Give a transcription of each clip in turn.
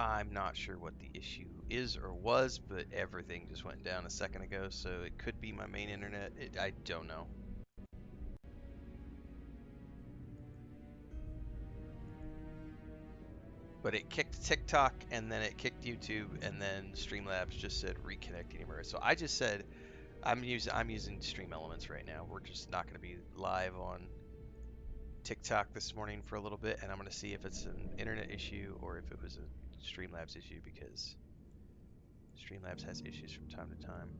I'm not sure what the issue is or was, but everything just went down a second ago, so it could be my main internet. I don't know. But it kicked TikTok, and then it kicked YouTube, and then Streamlabs just said reconnect anywhere. So I just said I'm using Stream Elements right now. We're just not going to be live on TikTok this morning for a little bit, and I'm going to see if it's an internet issue or if it was a Streamlabs issue, because Streamlabs has issues from time to time.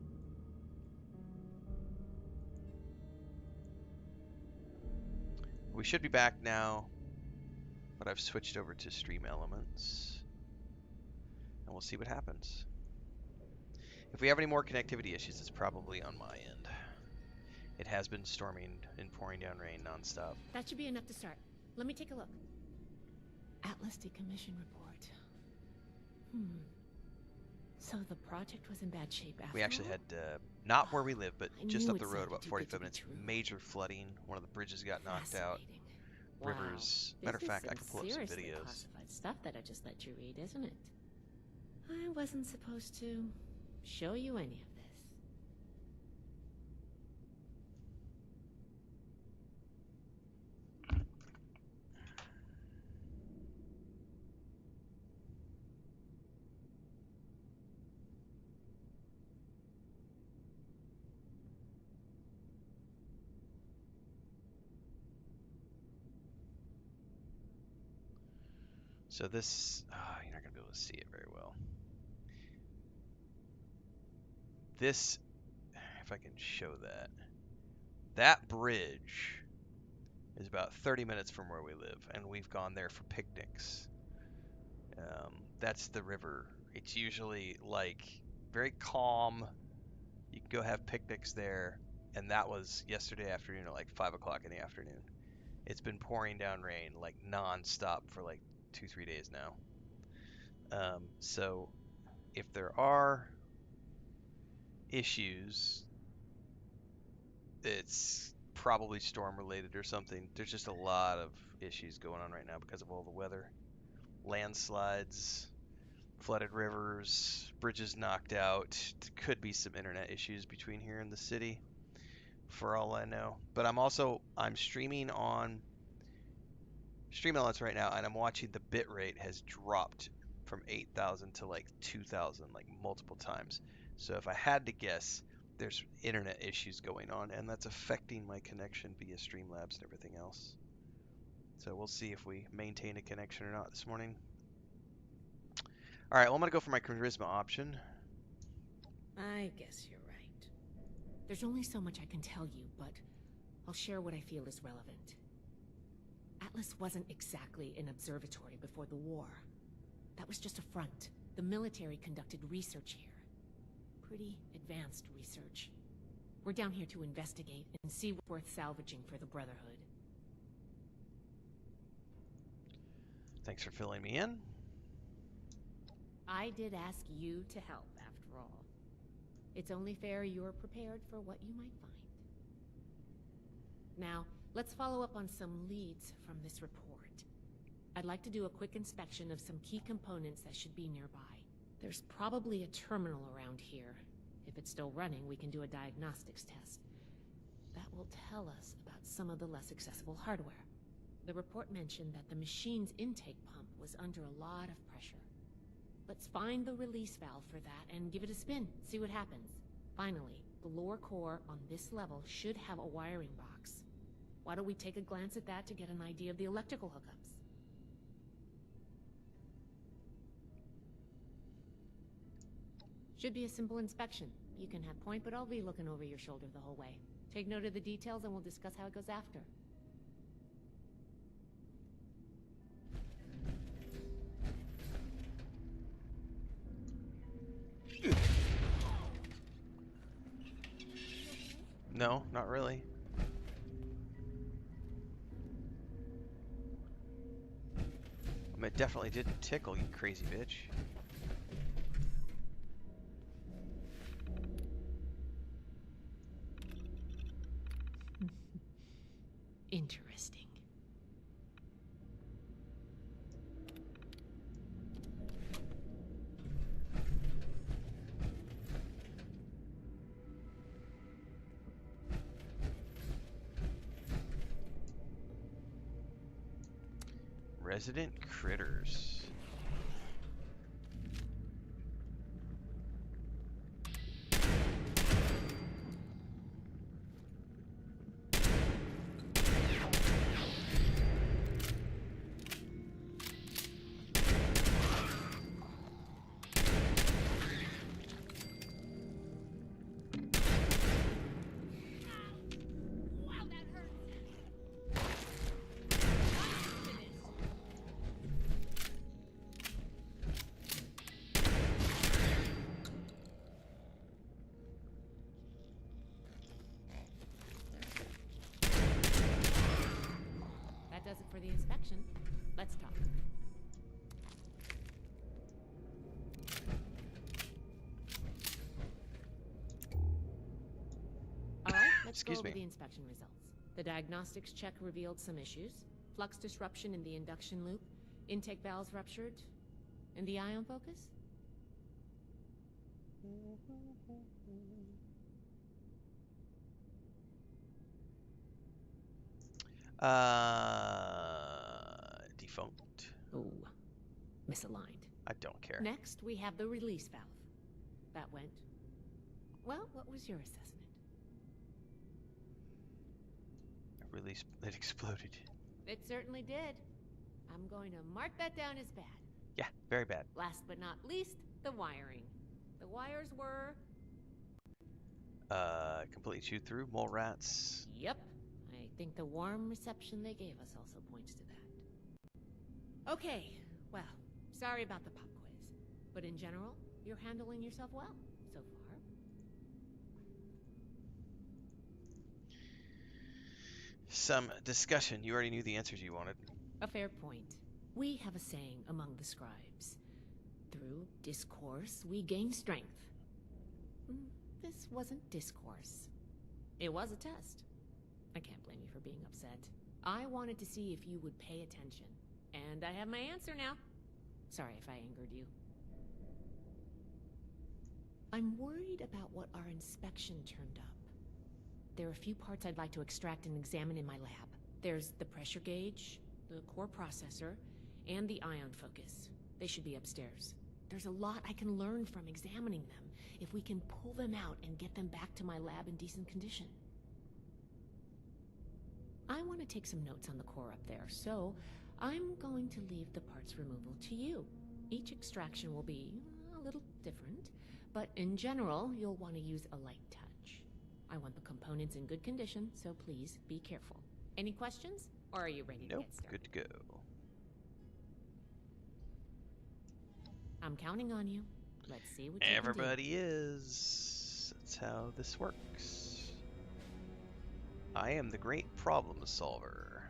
We should be back now, but I've switched over to Stream Elements, and we'll see what happens. If we have any more connectivity issues, it's probably on my end. It has been storming and pouring down rain nonstop. That should be enough to start. Let me take a look. Atlas decommission report. So the project was in bad shape after We actually all? had, not where we live, but just up the road, sounded about too good 45 to be minutes, true. major flooding. One of the bridges got knocked out. Fascinating. Rivers. Wow. Matter of This fact, is I can pull up some seriously videos. classified stuff that I just let you read, isn't it? I wasn't supposed to show you any of this. So this, you're not going to be able to see it very well. This, if I can show that, that bridge is about 30 minutes from where we live, and we've gone there for picnics. That's the river. It's usually like very calm. You can go have picnics there, and that was yesterday afternoon at like 5 o'clock in the afternoon. It's been pouring down rain like non-stop for like 2-3 days now. So if there are issues, it's probably storm related or something. There's just a lot of issues going on right now because of all the weather. Landslides, flooded rivers, bridges knocked out. Could be some internet issues between here and the city, for all I know. But I'm streaming on Streamlabs right now, and I'm watching the bit rate has dropped from 8,000 to like 2,000, like multiple times. So if I had to guess, there's internet issues going on, and that's affecting my connection via Streamlabs and everything else. So we'll see if we maintain a connection or not this morning. All right, well, I'm going to go for my charisma option. I guess you're right. There's only so much I can tell you, but I'll share what I feel is relevant. Atlas wasn't exactly an observatory before the war. That was just a front. The military conducted research here. Pretty advanced research. We're down here to investigate and see what's worth salvaging for the Brotherhood. Thanks for filling me in. I did ask you to help, after all. It's only fair you're prepared for what you might find. Now, let's follow up on some leads from this report. I'd like to do a quick inspection of some key components that should be nearby. There's probably a terminal around here. If it's still running, we can do a diagnostics test. That will tell us about some of the less accessible hardware. The report mentioned that the machine's intake pump was under a lot of pressure. Let's find the release valve for that and give it a spin, see what happens. Finally, the lower core on this level should have a wiring box. Why don't we take a glance at that to get an idea of the electrical hookups? Should be a simple inspection. You can have point, but I'll be looking over your shoulder the whole way. Take note of the details and we'll discuss how it goes after. No, not really. I mean, it definitely didn't tickle, you crazy bitch. Interesting. Resident critters. That does it for the inspection. Let's talk. All right, let's go Excuse over me. the inspection results. The diagnostics check revealed some issues. Flux disruption in the induction loop, intake valves ruptured, and the ion focus? Defunct. Ooh, misaligned. I don't care. Next, we have the release valve. That went... Well, what was your assessment? Release. It exploded. It certainly did. I'm going to mark that down as bad. Yeah, very bad. Last but not least, the wiring. The wires were... Completely chewed through. Mole rats. Yep. I think the warm reception they gave us also points to that. Okay, well, sorry about the pop quiz. But in general, you're handling yourself well so far. Some discussion. You already knew the answers you wanted. A fair point. We have a saying among the scribes. Through discourse, we gain strength. This wasn't discourse. It was a test. I can't blame you for being upset. I wanted to see if you would pay attention. And I have my answer now. Sorry if I angered you. I'm worried about what our inspection turned up. There are a few parts I'd like to extract and examine in my lab. There's the pressure gauge, the core processor, and the ion focus. They should be upstairs. There's a lot I can learn from examining them, if we can pull them out and get them back to my lab in decent condition. I want to take some notes on the core up there, so I'm going to leave the parts removal to you. Each extraction will be a little different, but in general, you'll want to use a light touch. I want the components in good condition, so please be careful. Any questions, or are you ready to Nope. get started? Good to go. I'm counting on you. Let's see what you can do. Everybody is. That's how this works. I am the great problem solver.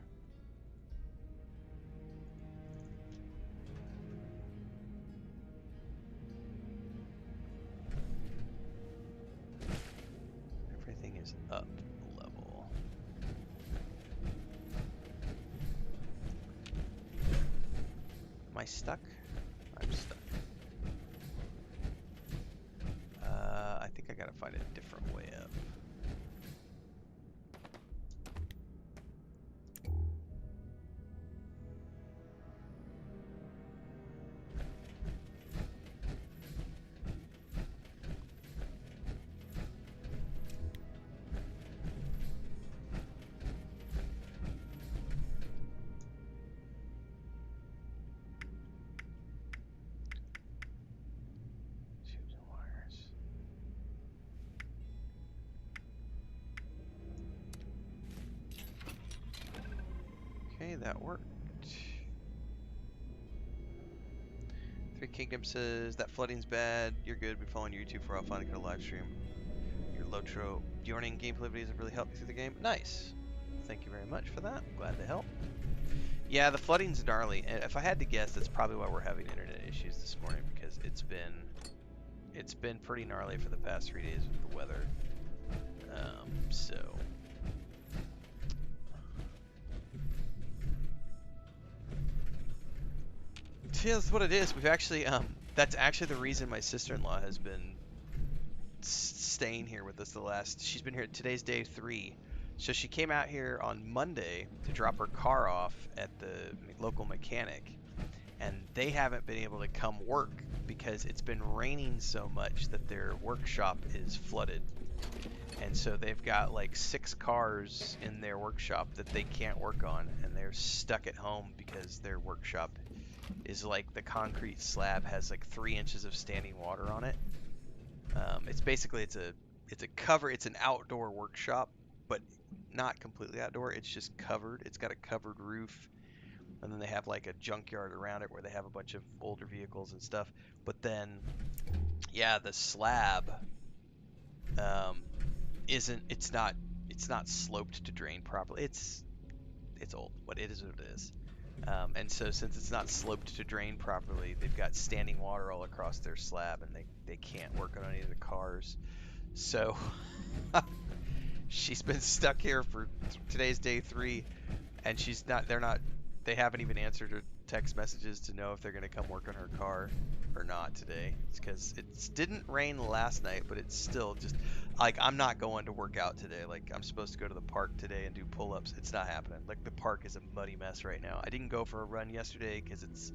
Everything is up level. Am I stuck? I'm stuck. I think I gotta find a different way up. Tubes and wires. Okay, that worked. Three Kingdoms says that flooding's bad. You're good. Been following YouTube for a while. Finally got a live stream. Your Lotro Bjorning gameplay videos have really helped me through the game. Nice. Thank you very much for that. Glad to help. Yeah, the flooding's gnarly. And if I had to guess, that's probably why we're having internet issues this morning, because it's been pretty gnarly for the past 3 days with the weather. So. Yeah, that's what it is. We've actually, that's actually the reason my sister-in-law has been staying here with us she's been here, today's day 3. So she came out here on Monday to drop her car off at the local mechanic, and they haven't been able to come work because it's been raining so much that their workshop is flooded. And so they've got like 6 cars in their workshop that they can't work on, and they're stuck at home because their workshop is like the concrete slab has like 3 inches of standing water on it. It's basically it's an outdoor workshop, but not completely outdoor. It's just covered. It's got a covered roof, and then they have like a junkyard around it where they have a bunch of older vehicles and stuff. But then, yeah, the slab um, isn't. It's not sloped to drain properly. It's old. What it is, what it is. And so since it's not sloped to drain properly, they've got standing water all across their slab, and they can't work on any of the cars. So she's been stuck here for today's day 3, and they haven't even answered her text messages to know if they're going to come work on her car or not today. It's because it didn't rain last night, but it's still just like, I'm not going to work out today. Like, I'm supposed to go to the park today and do pull-ups. It's not happening. Like, the park is a muddy mess right now. I didn't go for a run yesterday because it's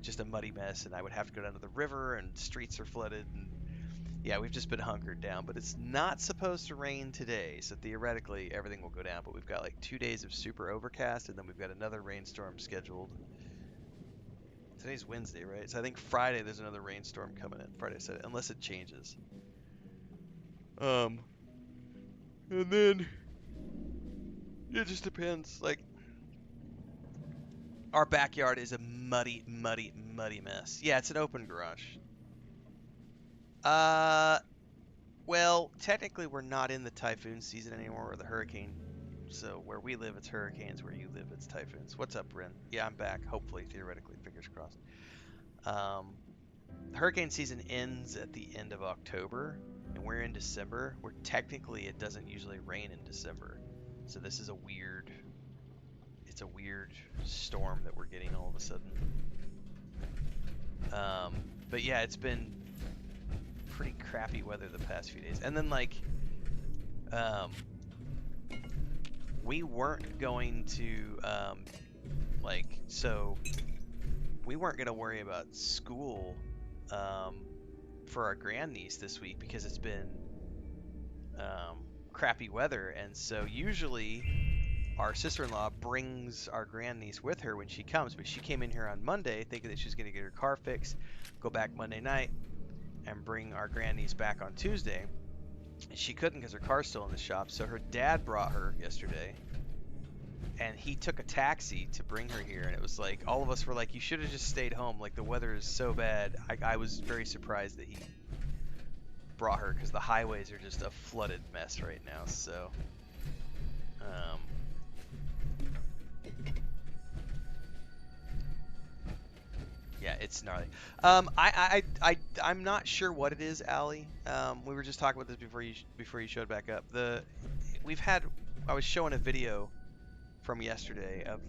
just a muddy mess, and I would have to go down to the river, and streets are flooded, and yeah, we've just been hunkered down. But it's not supposed to rain today, so theoretically everything will go down. But we've got like 2 days of super overcast, and then we've got another rainstorm scheduled. Today's Wednesday, right? So I think Friday there's another rainstorm coming in. Friday, Saturday, unless it changes. And then it just depends. Like, our backyard is a muddy, muddy, muddy mess. Yeah, it's an open garage. Well, technically we're not in the typhoon season anymore, or the hurricane. So where we live, it's hurricanes. Where you live, it's typhoons. What's up, Ren? Yeah, I'm back. Hopefully, theoretically, fingers crossed. Hurricane season ends at the end of October, and we're in December, where technically it doesn't usually rain in December. So this is it's a weird storm that we're getting all of a sudden. But yeah, it's been pretty crappy weather the past few days. And then like, we weren't going to, so we weren't going to worry about school for our grandniece this week because it's been crappy weather. And so usually our sister-in-law brings our grandniece with her when she comes, but she came in here on Monday thinking that she was going to get her car fixed, go back Monday night, and bring our grandniece back on Tuesday. She couldn't because her car's still in the shop, so her dad brought her yesterday, and he took a taxi to bring her here, and it was like, all of us were like, you should have just stayed home, like the weather is so bad. I was very surprised that he brought her because the highways are just a flooded mess right now. So yeah, it's gnarly. I'm not sure what it is, Allie. We were just talking about this before you showed back up. I was showing a video from yesterday of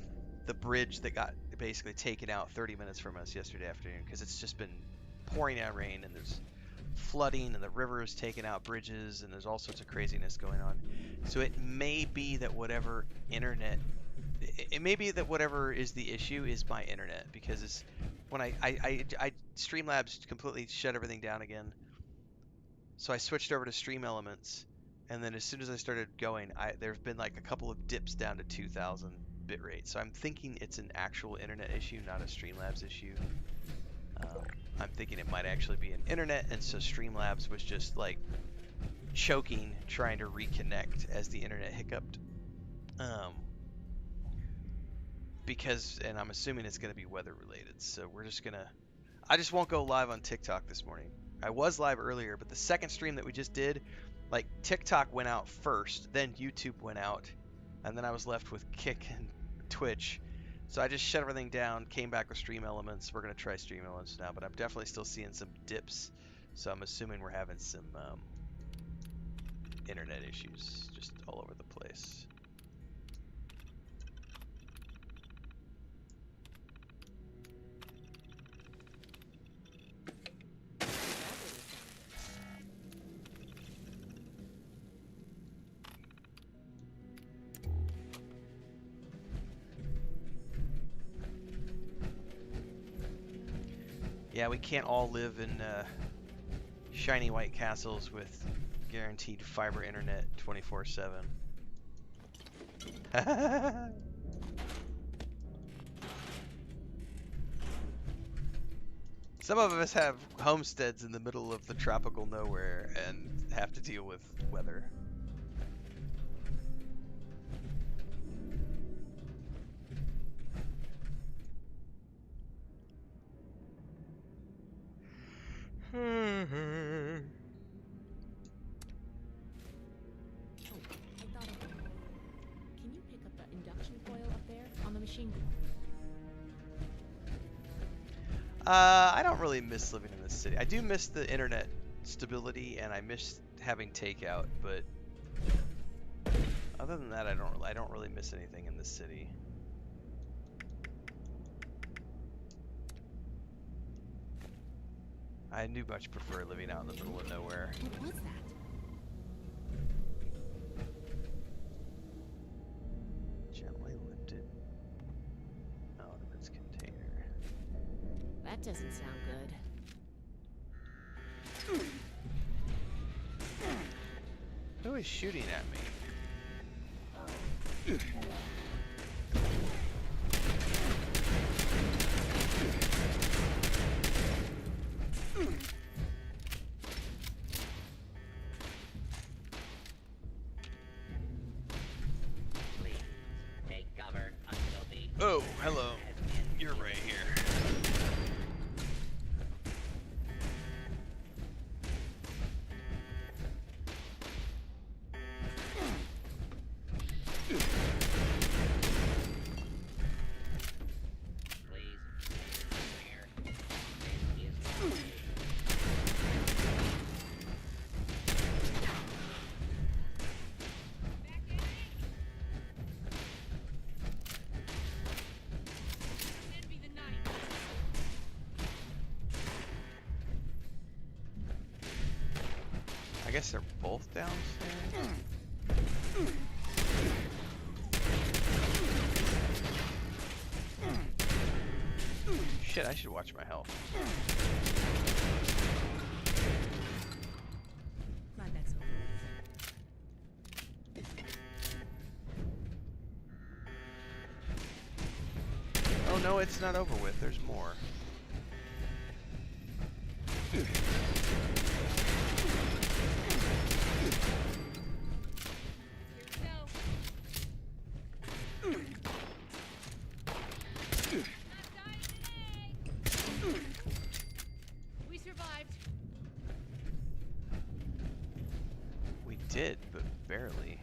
the bridge that got basically taken out 30 minutes from us yesterday afternoon because it's just been pouring down rain, and there's flooding, and the river is taking out bridges, and there's all sorts of craziness going on. So it may be that whatever is the issue is my internet, because it's when I Streamlabs completely shut everything down again. So I switched over to Stream Elements, and then as soon as I started going, there's been like a couple of dips down to 2,000 bitrate. So I'm thinking it's an actual internet issue, not a Streamlabs issue. I'm thinking it might actually be an internet, and so Streamlabs was just like choking, trying to reconnect as the internet hiccuped. And I'm assuming it's going to be weather related. So I just won't go live on TikTok this morning. I was live earlier, but the second stream that we just did, like, TikTok went out first, then YouTube went out, and then I was left with Kick and Twitch. So I just shut everything down, came back with Stream Elements. We're going to try Stream Elements now, but I'm definitely still seeing some dips. So I'm assuming we're having some internet issues just all over the place. Yeah, we can't all live in shiny white castles with guaranteed fiber internet 24/7. Some of us have homesteads in the middle of the tropical nowhere and have to deal with weather. Oh, I thought of it. Can you pick up the induction coil up there on the machine? I don't really miss living in this city. I do miss the internet stability and I miss having takeout, but other than that, I don't really miss anything in this city. I do much prefer living out in the middle of nowhere. What was that? Gently lifted out of its container. That doesn't sound good. Who is shooting at me? Please take cover until the Oh, hello. You're right here. please clear. This is I guess they're both downstairs. Shit, I should watch my health. Glad that's over with. Oh no, it's not over with. There's more. We survived. We did, but barely.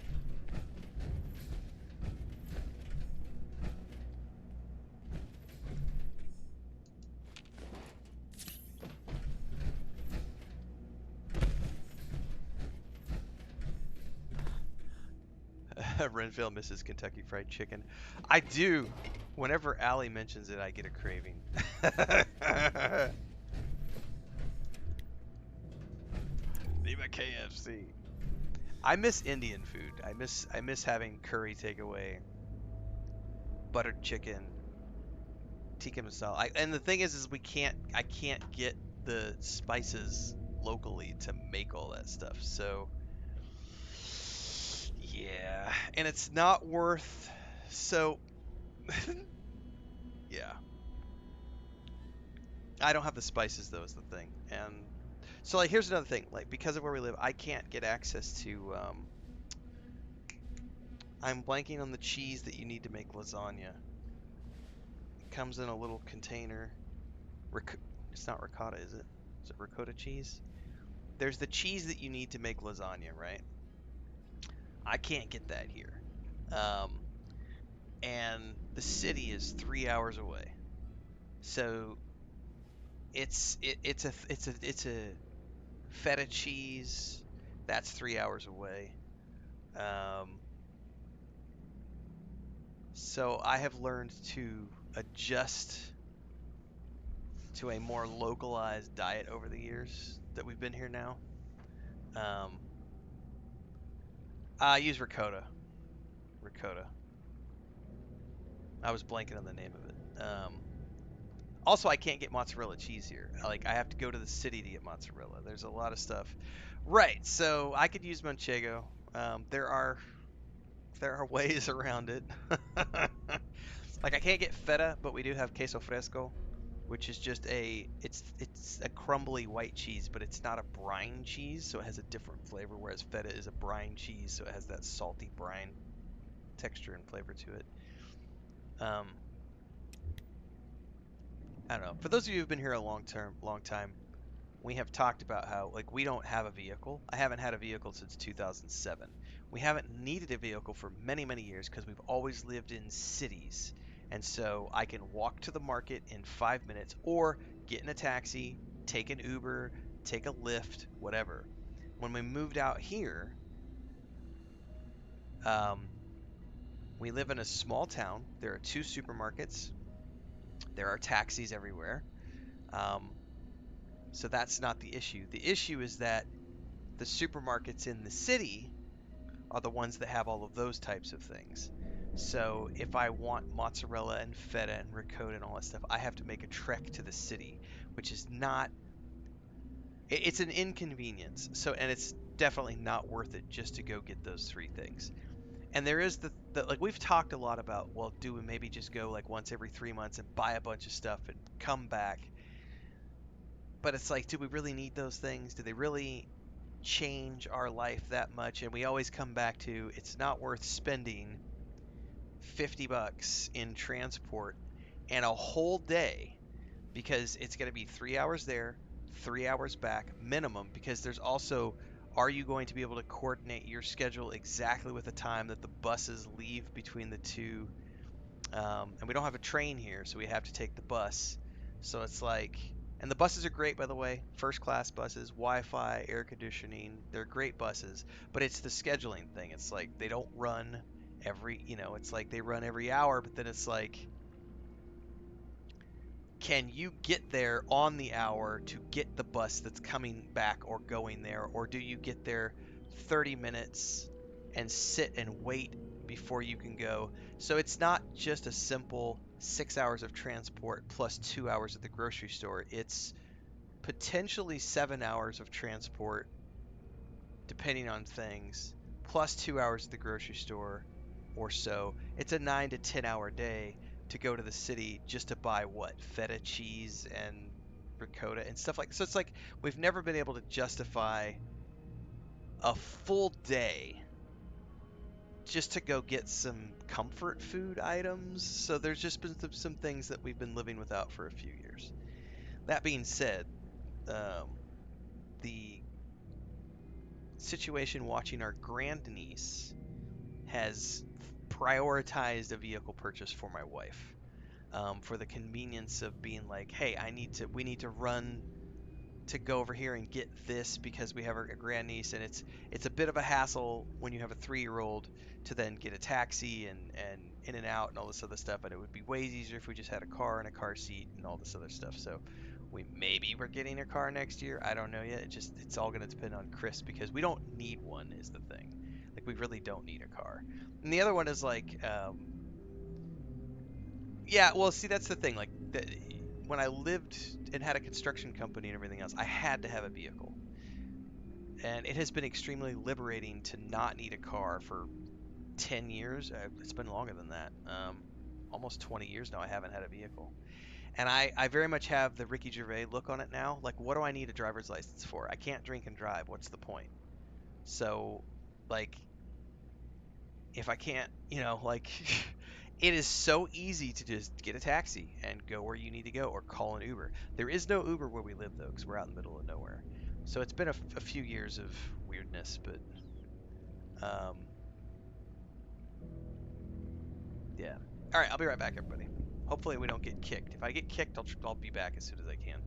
Renfail misses Kentucky Fried Chicken. I do. Whenever Allie mentions it, I get a craving. Viva KFC. I miss Indian food. I miss having curry takeaway, buttered chicken, tikka masala. And the thing is I can't get the spices locally to make all that stuff. So yeah, and it's not worth. So yeah, I don't have the spices though is the thing. And so like here's another thing. Like because of where we live, I can't get access to. I'm blanking on the cheese that you need to make lasagna. It comes in a little container. It's not ricotta, is it? Is it ricotta cheese? There's the cheese that you need to make lasagna, right? I can't get that here. Um, and the city is 3 hours away. So it's a feta cheese that's 3 hours away. Um, so I have learned to adjust to a more localized diet over the years that we've been here now. Um, I use ricotta. Ricotta. I was blanking on the name of it. Also, I can't get mozzarella cheese here. Like, I have to go to the city to get mozzarella. There's a lot of stuff. Right. So I could use manchego. There are ways around it. Like, I can't get feta, but we do have queso fresco, which is just it's a crumbly white cheese, but it's not a brine cheese, so it has a different flavor. Whereas feta is a brine cheese, so it has that salty brine texture and flavor to it. Um, I don't know. For those of you who've been here a long time, we have talked about how like we don't have a vehicle. I haven't had a vehicle since 2007. We haven't needed a vehicle for many years because we've always lived in cities. And so I can walk to the market in 5 minutes or get in a taxi, take an Uber, take a Lyft, whatever. When we moved out here, um, we live in a small town. There are 2 supermarkets. There are taxis everywhere. Um, so that's not the issue. The issue is that the supermarkets in the city are the ones that have all of those types of things. So if I want mozzarella and feta and ricotta and all that stuff, I have to make a trek to the city, which is not, it's an inconvenience. So, and it's definitely not worth it just to go get those 3 things. And there is the like we've talked a lot about, well, do we maybe just go like once every 3 months and buy a bunch of stuff and come back? But it's like, do we really need those things? Do they really change our life that much? And we always come back to it's not worth spending $50 in transport and a whole day because it's going to be 3 hours there, 3 hours back minimum. Because there's also, are you going to be able to coordinate your schedule exactly with the time that the buses leave between the two? And we don't have a train here, so we have to take the bus. So it's like, and the buses are great, by the way, first class buses, Wi-Fi, air conditioning, they're great buses, but it's the scheduling thing. It's like they don't run it's like they run every hour, but then it's like, can you get there on the hour to get the bus that's coming back or going there, or do you get there 30 minutes and sit and wait before you can go? So it's not just a simple 6 hours of transport plus 2 hours at the grocery store. It's potentially 7 hours of transport depending on things, plus 2 hours at the grocery store or so. It's a 9 to 10 hour day to go to the city just to buy what? Feta cheese and ricotta and stuff like. So it's like we've never been able to justify a full day just to go get some comfort food items. So there's just been some things that we've been living without for a few years. That being said, the situation watching our grandniece has prioritized a vehicle purchase for my wife, for the convenience of being like, hey, we need to run to go over here and get this because we have a grandniece, and it's a bit of a hassle when you have a 3-year-old to then get a taxi and in and out and all this other stuff. And it would be way easier if we just had a car and a car seat and all this other stuff. So we're getting a car next year. I don't know yet. It's all going to depend on Chris because we don't need one is the thing. Like we really don't need a car. And the other one is like, yeah, well, see, that's the thing. Like, when I lived and had a construction company and everything else, I had to have a vehicle. And it has been extremely liberating to not need a car for 10 years. It's been longer than that. Almost 20 years now I haven't had a vehicle. And I very much have the Ricky Gervais look on it now. Like, what do I need a driver's license for? I can't drink and drive. What's the point? So, like, if I can't, like, it is so easy to just get a taxi and go where you need to go or call an Uber. There is no Uber where we live, though, because we're out in the middle of nowhere. So it's been a few years of weirdness, but um, yeah. All right, I'll be right back, everybody. Hopefully we don't get kicked. If I get kicked, I'll be back as soon as I can.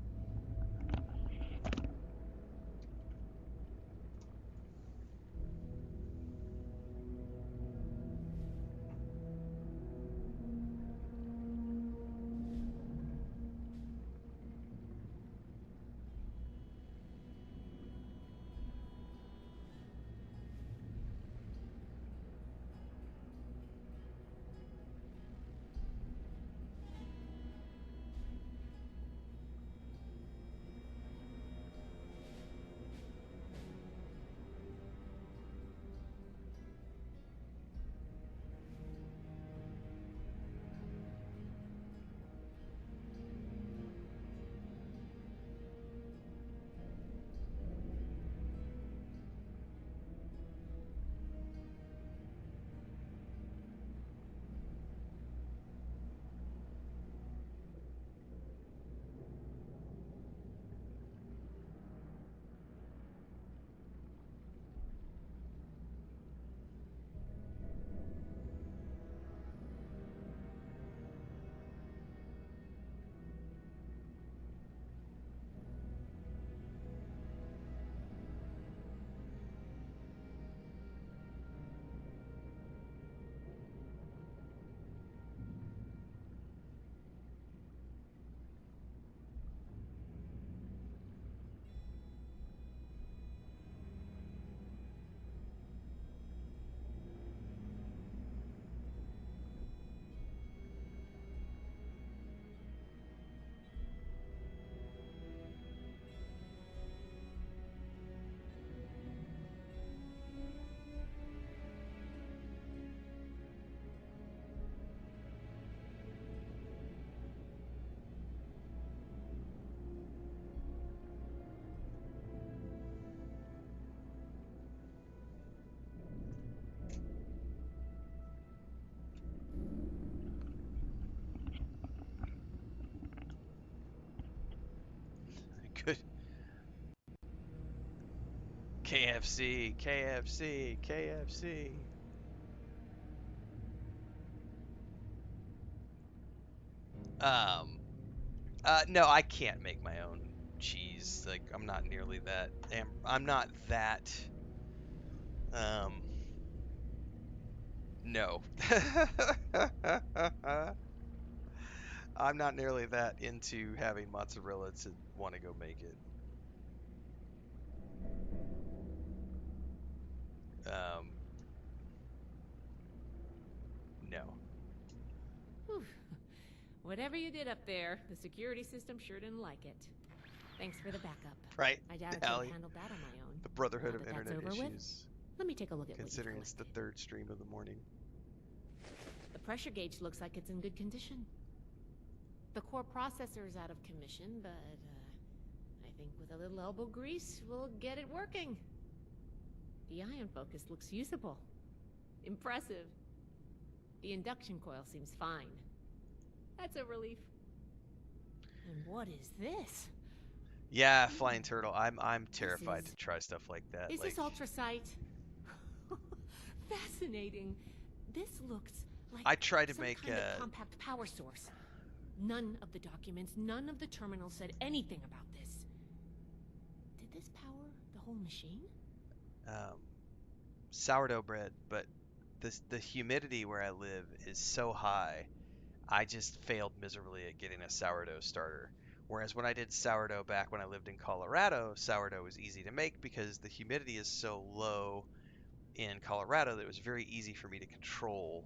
Good. KFC, KFC, KFC. Um, no, I can't make my own cheese. Like, I'm not nearly that. I'm not that. Um, no. I'm not nearly that into having mozzarella to want to go make it. Um, no. Whew. Whatever you did up there, the security system sure didn't like it. Thanks for the backup. Right, I doubt I could have Allie? handled that on my own. The Brotherhood Now of that that's Internet over with, Issues. let me take a look at what you Considering it's the collected. third stream of the morning. The pressure gauge looks like it's in good condition. The core processor is out of commission, but I think with a little elbow grease, we'll get it working. The ion focus looks usable. Impressive. The induction coil seems fine. That's a relief. And what is this? Yeah, flying turtle. I'm terrified is- to try stuff like that. Is like, this ultrasight? Fascinating. This looks like I tried to some make kind of compact power source. None of the documents, none of the terminals said anything about this. Did this power the whole machine? sourdough bread, but the humidity where I live is so high, I just failed miserably at getting a sourdough starter. Whereas when I did sourdough back when I lived in Colorado, sourdough was easy to make because the humidity is so low in Colorado that it was very easy for me to control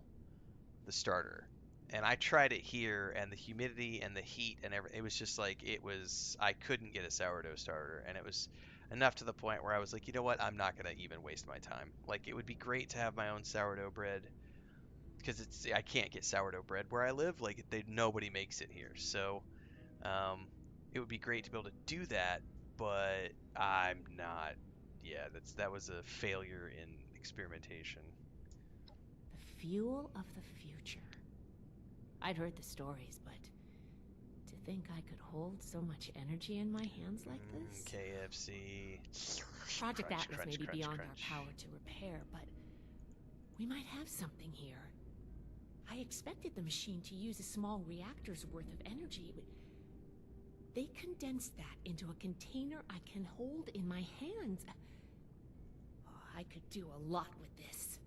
the starter. And I tried it here, and the humidity and the heat and everything, it was just like I couldn't get a sourdough starter, and it was enough to the point where I was like, you know what, I'm not gonna even waste my time. Like, it would be great to have my own sourdough bread because I can't get sourdough bread where I live. Like, nobody makes it here, so um, it would be great to be able to do that, but I'm not. Yeah, that was a failure in experimentation. The fuel of the future. I'd heard the stories, but to think I could hold so much energy in my hands like this? KFC. Project Crunch, Atlas crunch, may be crunch, beyond crunch. our power to repair, but we might have something here. I expected the machine to use a small reactor's worth of energy, but they condensed that into a container I can hold in my hands. Oh, I could do a lot with this.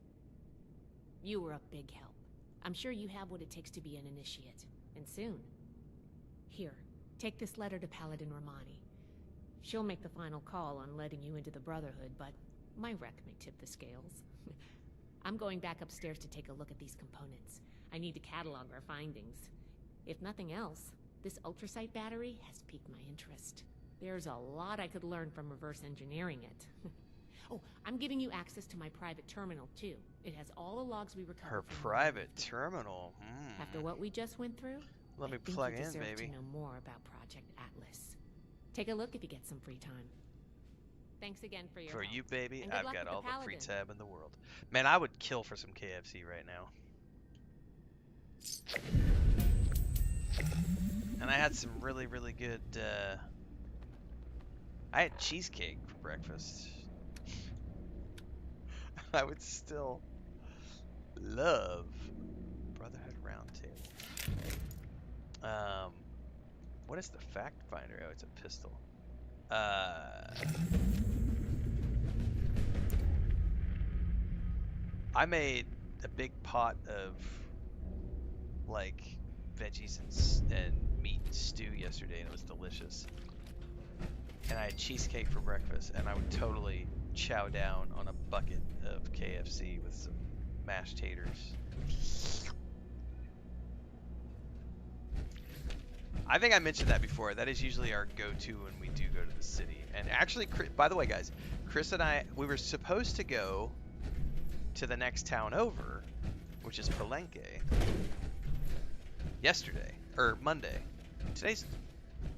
You were a big help. I'm sure you have what it takes to be an initiate, and soon. Here, take this letter to Paladin Romani. She'll make the final call on letting you into the Brotherhood, but my wreck may tip the scales. I'm going back upstairs to take a look at these components. I need to catalog our findings. If nothing else, this ultrasight battery has piqued my interest. There's a lot I could learn from reverse engineering it. Oh, I'm giving you access to my private terminal, too. It has all the logs we recovered Her from private Renfail. terminal. After what we just went through, Let I me think plug you in, deserve baby. to know more about Project Atlas. Take a look if you get some free time. Thanks again for your For help. you, baby, And good I've luck got with all the free Paladin. tab in the world. Man, I would kill for some KFC right now. And I had some really, really good, I had cheesecake for breakfast. I would still love Brotherhood Roundtable. What is the fact finder? Oh, it's a pistol. I made a big pot of like veggies and meat stew yesterday, and it was delicious. And I had cheesecake for breakfast, and I would totally chow down on a bucket of KFC with some mashed taters. I think I mentioned that before. That is usually our go-to when we do go to the city. And actually, by the way, guys, Chris and I, we were supposed to go to the next town over, which is Palenque, yesterday, or Monday. Today's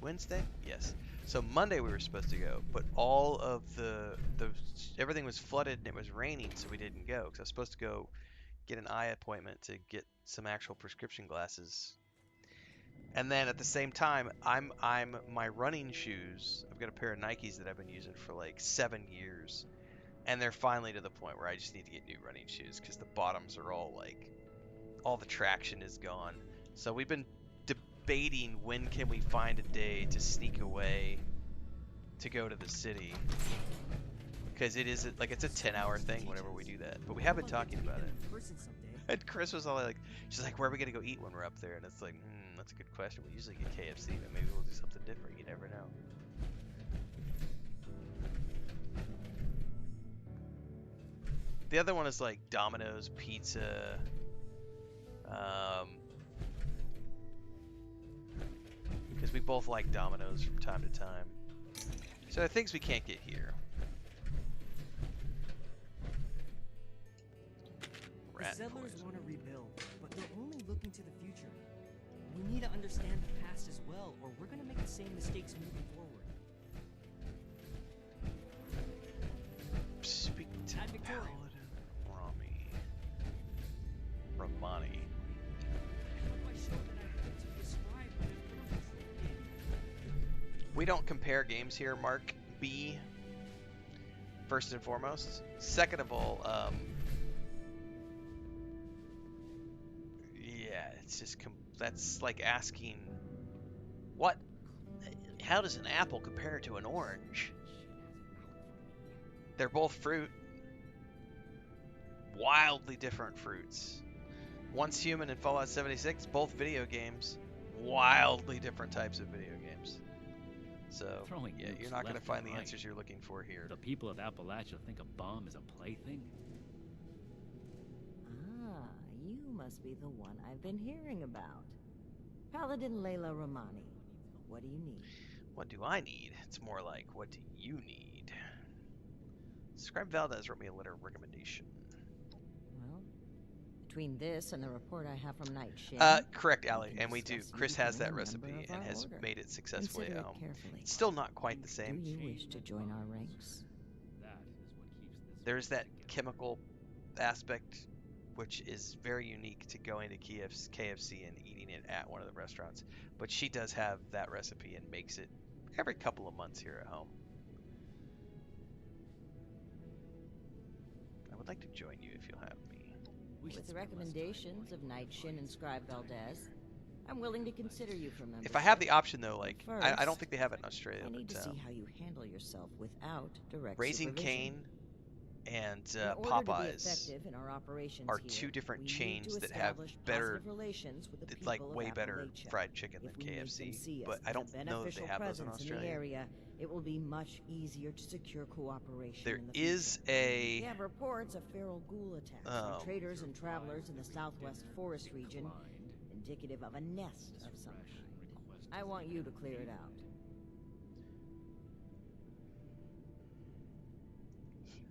Wednesday? Yes. So Monday we were supposed to go, but all of everything was flooded and it was raining, so we didn't go. Because I was supposed to go get an eye appointment to get some actual prescription glasses And then at the same time, I'm my running shoes. I've got a pair of Nikes that I've been using for like 7 years, and they're finally to the point where I just need to get new running shoes because the bottoms are all like, all the traction is gone. So we've been debating when can we find a day to sneak away to go to the city, because it is like it's a 10-hour thing whenever we do that. But we have been talking about it. And Chris was all like, she's like, where are we gonna go eat when we're up there? And it's like, that's a good question. We usually get KFC, but maybe we'll do something different. You never know. The other one is like Domino's Pizza. Because we both like Domino's from time to time. So there are things we can't get here. The settlers want to rebuild, but they're only looking to the future. We need to understand the past as well, or we're gonna make the same mistakes moving forward. Speak to Paladin Ramani. We don't compare games here, Mark B. First and foremost. Second of all, yeah, it's just that's like asking, what? How does an apple compare to an orange? They're both fruit. Wildly different fruits. One's human in Fallout 76, both video games. Wildly different types of video games. So, yeah, you're not going to find the answers you're looking for here. The people of Appalachia think a bomb is a plaything? Ah, you must be the one I've been hearing about. Paladin Layla Romani. What do you need? What do I need? It's more like, what do you need? Scribe Valdez wrote me a letter of recommendation. Well, between this and the report I have from Night Shin... Correct, Allie, and we do. Chris has that recipe and has made it successfully at home. It's still not quite the same. Do you wish to join our ranks? That is what keeps this There's that chemical aspect, which is very unique to going to KFC and eating it at one of the restaurants. But she does have that recipe and makes it every couple of months here at home. I would like to join you if you'll have me. With the recommendations of Night Shin and Scribe Valdez, I'm willing to consider you for membership. If I have the option, though, like, I First, don't think they have it in Australia, I need to but see how you handle yourself without direct Raising supervision. Cane and In order to be Popeyes effective in our operations are here, two different we chains need to that have establish better, positive relations with the it's like people of way better Appalachia. fried chicken than If we make them KFC, see us but I as a don't know that they beneficial have those in presence in the Australia. area, it will be much easier to secure cooperation There in the is future. We a have reports of feral ghoul attacks on traders and travelers in the southwest forest region, indicative of a nest of some kind. I want you to clear it out.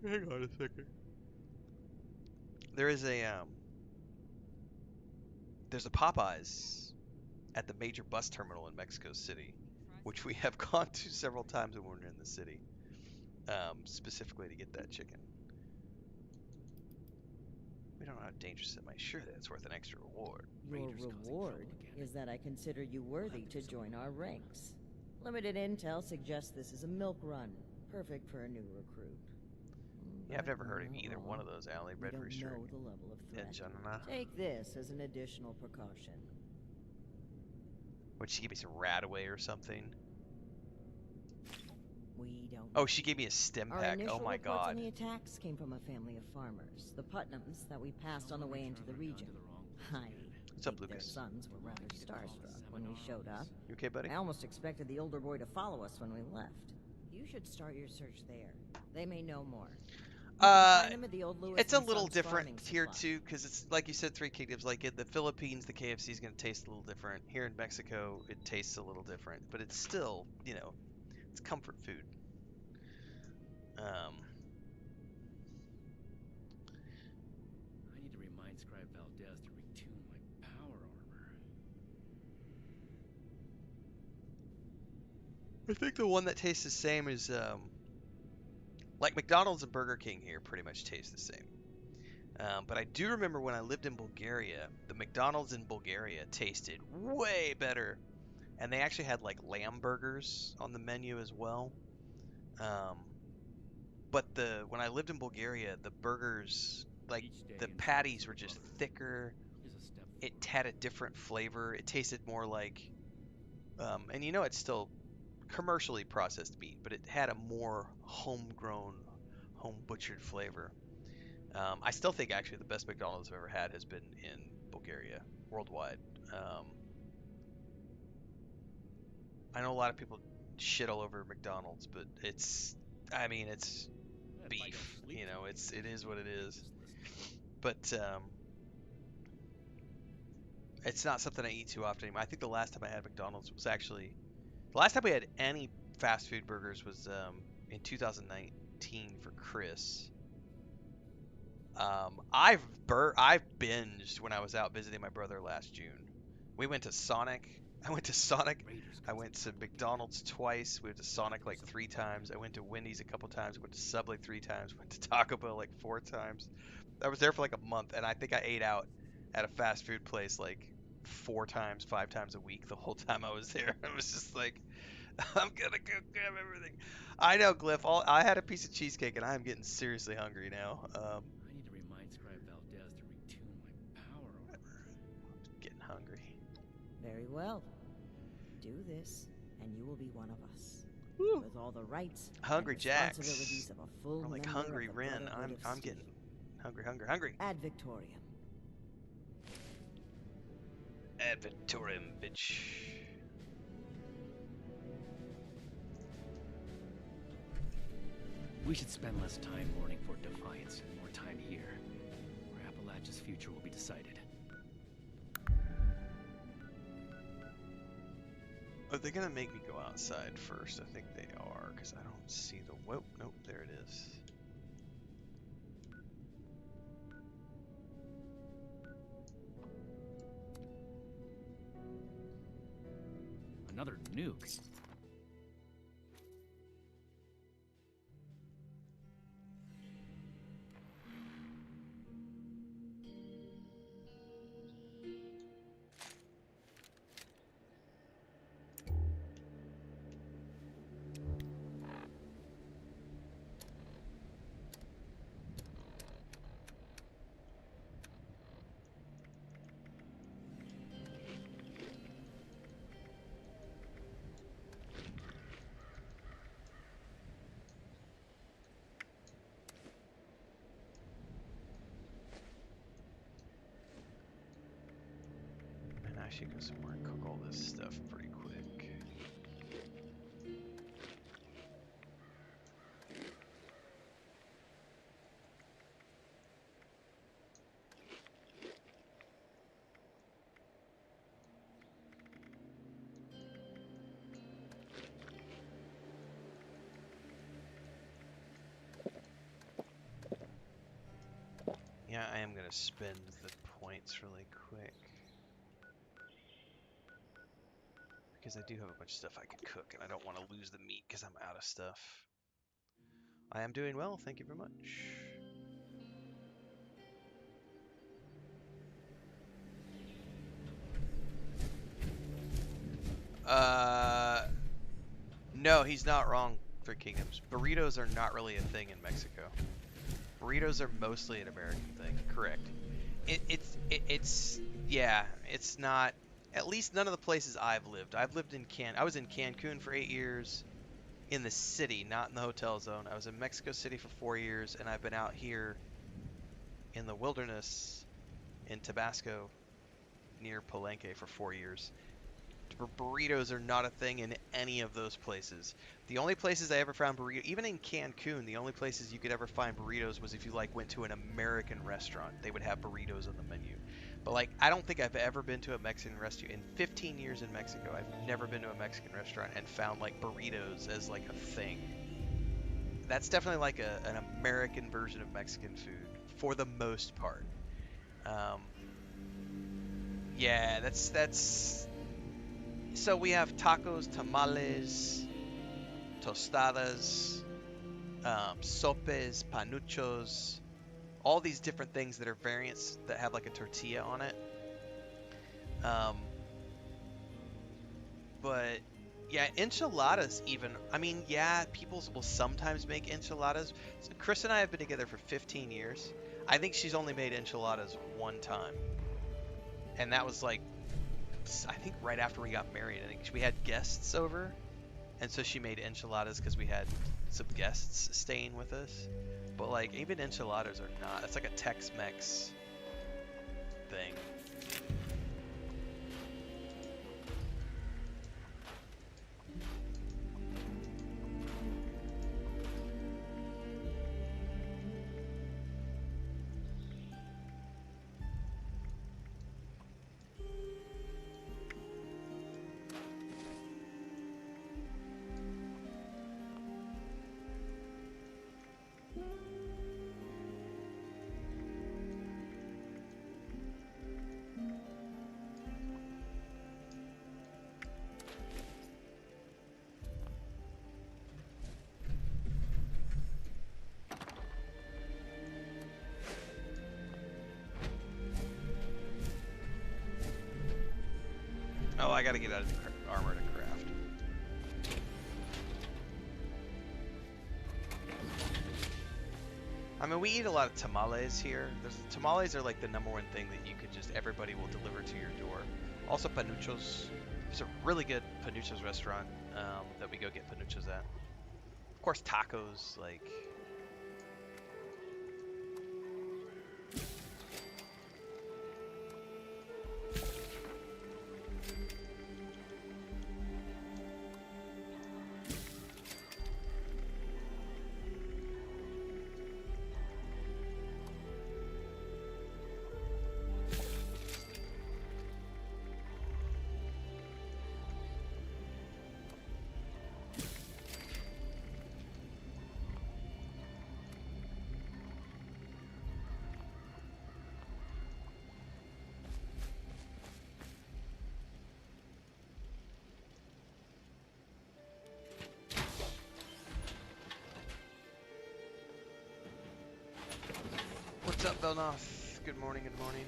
Hang on a second. There is a there's a Popeyes at the major bus terminal in Mexico City, which we have gone to several times when we're in the city, specifically to get that chicken. We don't know how dangerous it might. Sure, that it's worth an extra reward. Your reward is that I consider you worthy to join our ranks. Limited intel suggests this is a milk run, perfect for a new recruit. Yeah, I've But never heard of you're either not one of wrong. those, Allie. We don't Redford Street. know the level of threat. Janana. Take this as an additional precaution. Would she give me some Radaway or something? We don't. Oh, she gave me a stem Our pack. initial Oh my reports on god. the attacks came from a family of farmers, the Putnams, that we passed on the way into the region. I What's up, think their Lucas? sons were rather starstruck when we showed up. You okay, buddy? I almost expected the older boy to follow us when we left. You should start your search there. They may know more. You can find them at the old Lewis It's a and little Sons different farming here supply. too, because it's like you said, Three Kingdoms. Like in the Philippines, the KFC is going to taste a little different. Here in Mexico, it tastes a little different, but it's still, you know, it's comfort food. I need to remind Scribe Valdez to retune my power armor. I think the one that tastes the same is like McDonald's and Burger King here pretty much taste the same. But I do remember when I lived in Bulgaria, the McDonald's in Bulgaria tasted way better. And they actually had like lamb burgers on the menu as well. Um, but when I lived in Bulgaria, the burgers, like the patties were just thicker. It had a different flavor. It tasted more like, and you know, it's still commercially processed meat, but it had a more homegrown, home butchered flavor. I still think actually the best McDonald's I've ever had has been in Bulgaria, worldwide. Um, I know a lot of people shit all over McDonald's, but I mean, it's beef. You know, it is what it is. But it's not something I eat too often anymore. I think the last time I had McDonald's was actually the last time we had any fast food burgers was in 2019 for Chris. I've binged when I was out visiting my brother last June. We went to Sonic. I went to Sonic. I went to McDonald's twice. We went to Sonic like 3 times. I went to Wendy's a couple times. Went to Subway 3 times. Went to Taco Bell like 4 times. I was there for like a month, and I think I ate out at a fast food place like 4 times, 5 times a week the whole time I was there. I was just like, I'm gonna go grab everything. I know, Glyph. I had a piece of cheesecake, and I am getting seriously hungry now. I need to remind Scribe Valdez to retune my power armor. Getting hungry. Very well. Do this, and you will be one of us. Woo. With all the rights Hungry and Jacks. responsibilities of a full Or like member Hungry of the Ren. Brotherhood of I'm Steel. getting hungry. Ad Victoriam. Ad Victoriam, bitch. We should spend less time mourning for Defiance and more time here, where Appalachia's future will be decided. Are they gonna make me go outside first? I think they are, because I don't see the... Whoa, nope, there it is. Another nuke. And I should go somewhere and cook all this stuff pretty quick. Yeah, I am gonna spend the points really quick. Because I do have a bunch of stuff I could cook, and I don't want to lose the meat because I'm out of stuff. I am doing well, thank you very much. No, he's not wrong, Three Kingdoms. Burritos are not really a thing in Mexico. Burritos are mostly an American thing, correct. Yeah, it's not, at least none of the places I've lived. I was in Cancun for 8 years, in the city, not in the hotel zone. I was in Mexico City for 4 years, and I've been out here in the wilderness in Tabasco, near Palenque for 4 years. Burritos are not a thing in any of those places. The only places I ever found burritos, even in Cancun, the only places you could ever find burritos was if you like went to an American restaurant. They would have burritos on the menu. But like, I don't think I've ever been to a Mexican restaurant. In 15 years in Mexico, I've never been to a Mexican restaurant and found like burritos as like a thing. That's definitely like an American version of Mexican food for the most part. Yeah, that's. So we have tacos, tamales, tostadas, sopes, panuchos, all these different things that are variants that have like a tortilla on it. Um, but yeah, enchiladas even. I mean, yeah, people will sometimes make enchiladas. So Chris and I have been together for 15 years. I think she's only made enchiladas one time, and that was like I think right after we got married. I think we had guests over, and so she made enchiladas because we had some guests staying with us. But like even enchiladas are not. It's like a Tex-Mex thing. Oh, I gotta get out of the armor to craft. I mean, we eat a lot of tamales here. Tamales are like the #1 thing that you could just, everybody will deliver to your door. Also panuchos. There's a really good panuchos restaurant that we go get panuchos at. Of course, tacos, like... What's up, Belnoth? Good morning, good morning.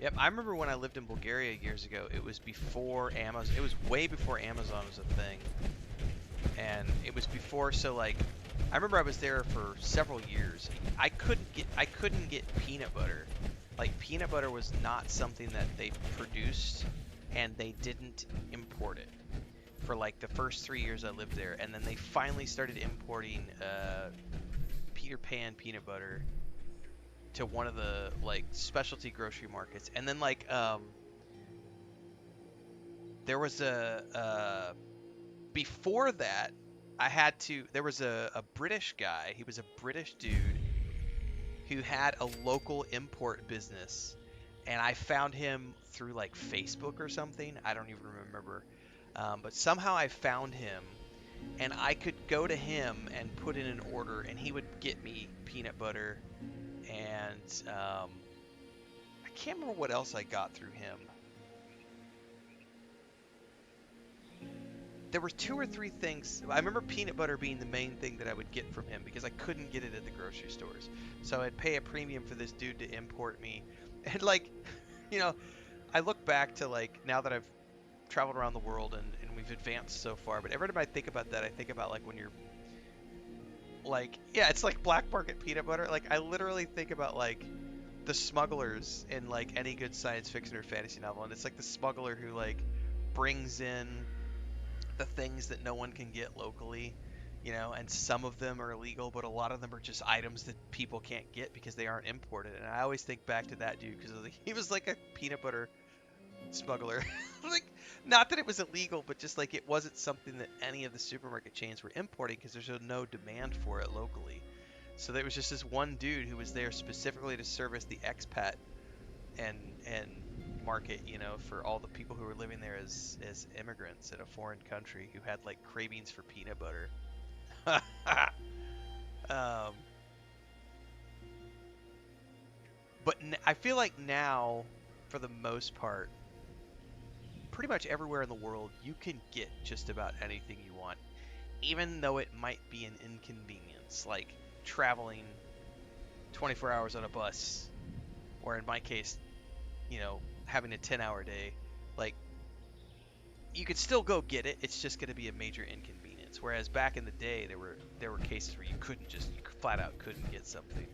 Yep, I remember when I lived in Bulgaria years ago, it was before Amazon, it was way before Amazon was a thing. And it was before, so like, I remember I was there for several years. I couldn't get peanut butter. Like, peanut butter was not something that they produced, and they didn't import it for like the first 3 years I lived there. And then they finally started importing Peter Pan peanut butter to one of the like specialty grocery markets. And then like there was a before that there was a British guy. He was a British dude who had a local import business, and I found him through like Facebook or something. I don't even remember, but somehow I found him, and I could go to him and put in an order, and he would get me peanut butter. And I can't remember what else I got through him. There were 2 or 3 things. I remember peanut butter being the main thing that I would get from him because I couldn't get it at the grocery stores. So I'd pay a premium for this dude to import me. And like, you know, I look back to like, now that I've traveled around the world and we've advanced so far, but every time I think about that, I think about like when you're like, yeah, it's like black market peanut butter. Like, I literally think about like the smugglers in like any good science fiction or fantasy novel, and it's like the smuggler who like brings in the things that no one can get locally, you know, and some of them are illegal, but a lot of them are just items that people can't get because they aren't imported. And I always think back to that dude because he was like a peanut butter smuggler. Like, not that it was illegal, but just like it wasn't something that any of the supermarket chains were importing because there's no demand for it locally. So there was just this one dude who was there specifically to service the expat and market, you know, for all the people who were living there as immigrants in a foreign country who had like cravings for peanut butter. um, but I feel like now, for the most part, pretty much everywhere in the world, you can get just about anything you want, even though it might be an inconvenience, like traveling 24 hours on a bus, or in my case, you know, having a 10-hour day. Like, you could still go get it. It's just going to be a major inconvenience. Whereas back in the day, there were cases where you flat out couldn't get something.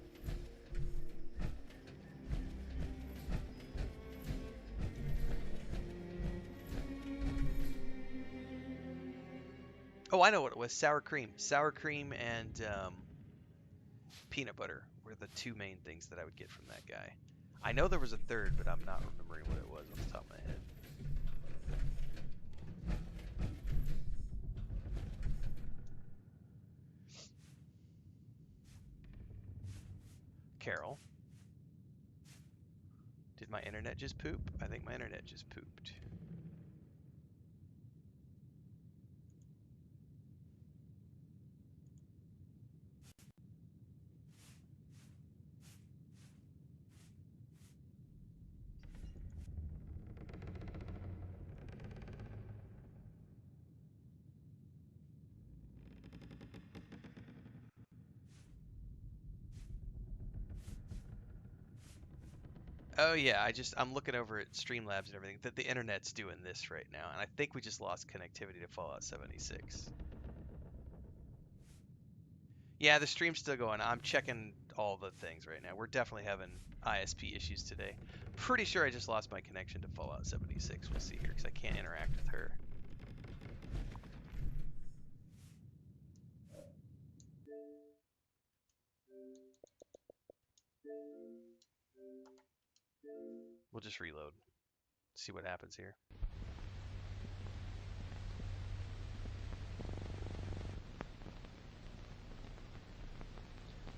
Oh, I know what it was. Sour cream. Sour cream and peanut butter were the two main things that I would get from that guy. I know there was a third, but I'm not remembering what it was off the top of my head. Carol. Did my internet just poop? I think my internet just pooped. Oh yeah, I'm looking over at Streamlabs and everything. That the internet's doing this right now, and I think we just lost connectivity to Fallout 76. Yeah, the stream's still going. I'm checking all the things right now. We're definitely having ISP issues today. Pretty sure I just lost my connection to Fallout 76. We'll see here because I can't interact with her. We'll just reload. See what happens here.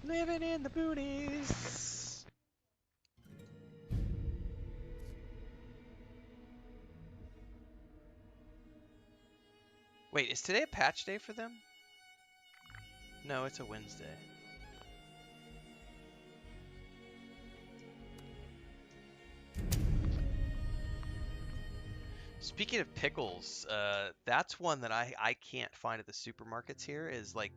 Living in the boonies. Wait, is today a patch day for them? No, it's a Wednesday. Speaking of pickles, that's one that I can't find at the supermarkets here is like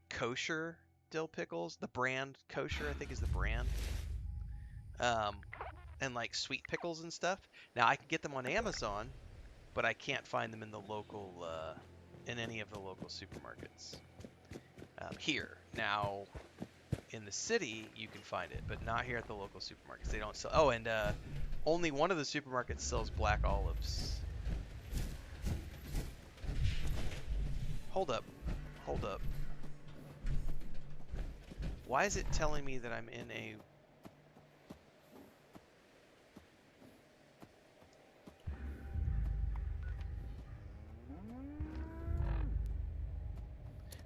kosher dill pickles. The brand kosher, I think, is the brand. And like sweet pickles and stuff. Now I can get them on Amazon, but I can't find them in the local, in any of the local supermarkets here. Now, in the city, you can find it, but not here at the local supermarkets. They don't sell. Oh, and only one of the supermarkets sells black olives. Hold up. Hold up. Why is it telling me that I'm in a...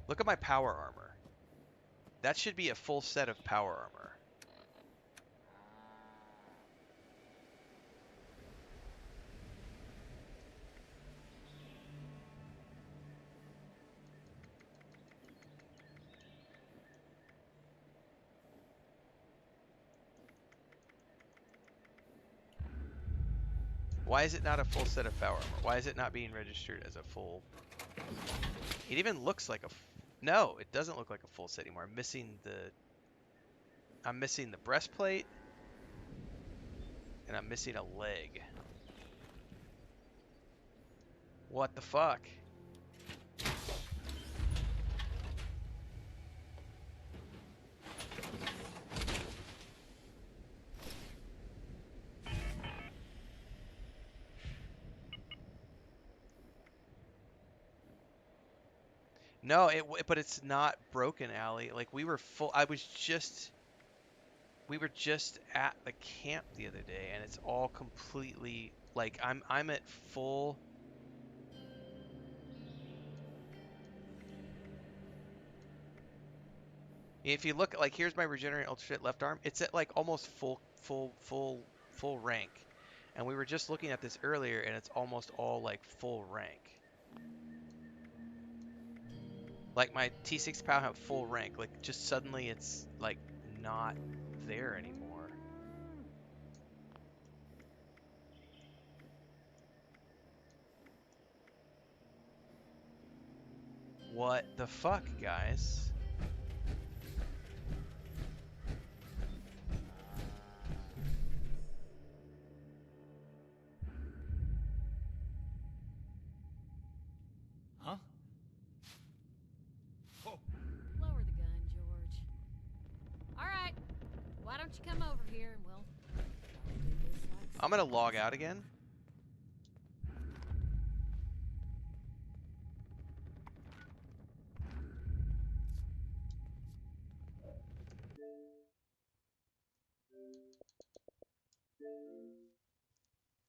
Look at my power armor. That should be a full set of power armor. Why is it not a full set of power armor? Why is it not being registered as a full... It even looks like a... No, it doesn't look like a full set anymore. I'm missing the breastplate. And I'm missing a leg. What the fuck? No, but it's not broken, Allie. Like we were full. We were just at the camp the other day, and it's all completely like I'm at full. If you look, like, here's my regenerate ultra left arm. It's at like almost full rank, and we were just looking at this earlier, and it's almost all like full rank. Like my T6 POW have full rank. Like just suddenly it's like not there anymore. What the fuck, guys? Huh? Lower the gun, George. All right. Why don't you come over here and we'll do this like I'm gonna log out again.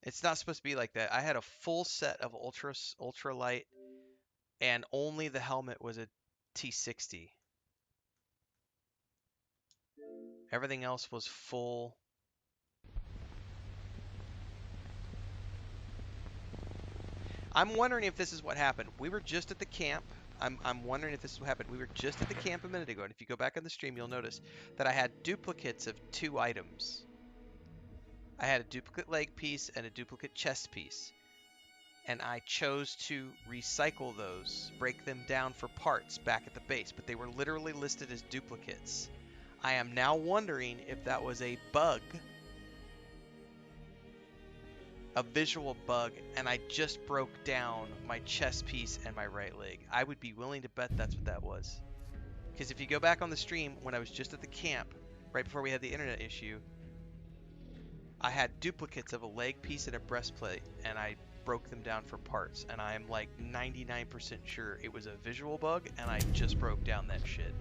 It's not supposed to be like that. I had a full set of ultralight, and only the helmet was a T60. Everything else was full. I'm wondering if this is what happened. We were just at the camp. I'm wondering if this is what happened. We were just at the camp a minute ago, and if you go back on the stream, you'll notice that I had duplicates of 2 items. I had a duplicate leg piece and a duplicate chest piece. And I chose to recycle those, break them down for parts back at the base, but they were literally listed as duplicates. I am now wondering if that was a bug, a visual bug, and I just broke down my chest piece and my right leg. I would be willing to bet that's what that was. Because if you go back on the stream, when I was just at the camp, right before we had the internet issue, I had duplicates of a leg piece and a breastplate, and I broke them down for parts, and I'm like 99% sure it was a visual bug, and I just broke down that shit,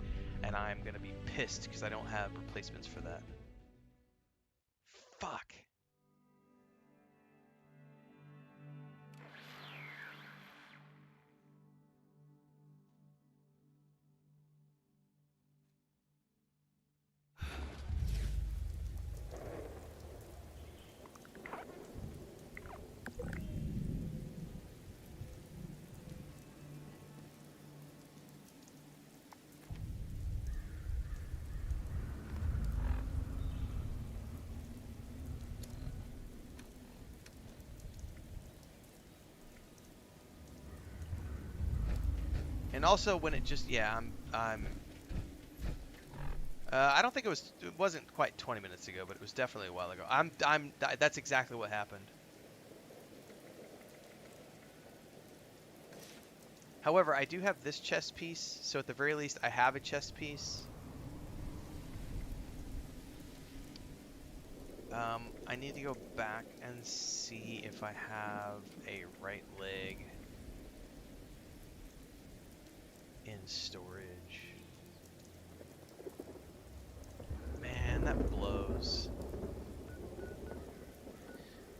and I'm gonna be pissed because I don't have replacements for that. Fuck. And also when it just, yeah, I don't think it wasn't quite 20 minutes ago, but it was definitely a while ago. That's exactly what happened. However, I do have this chest piece, so at the very least I have a chest piece. I need to go back and see if I have a right leg in storage. Man, that blows.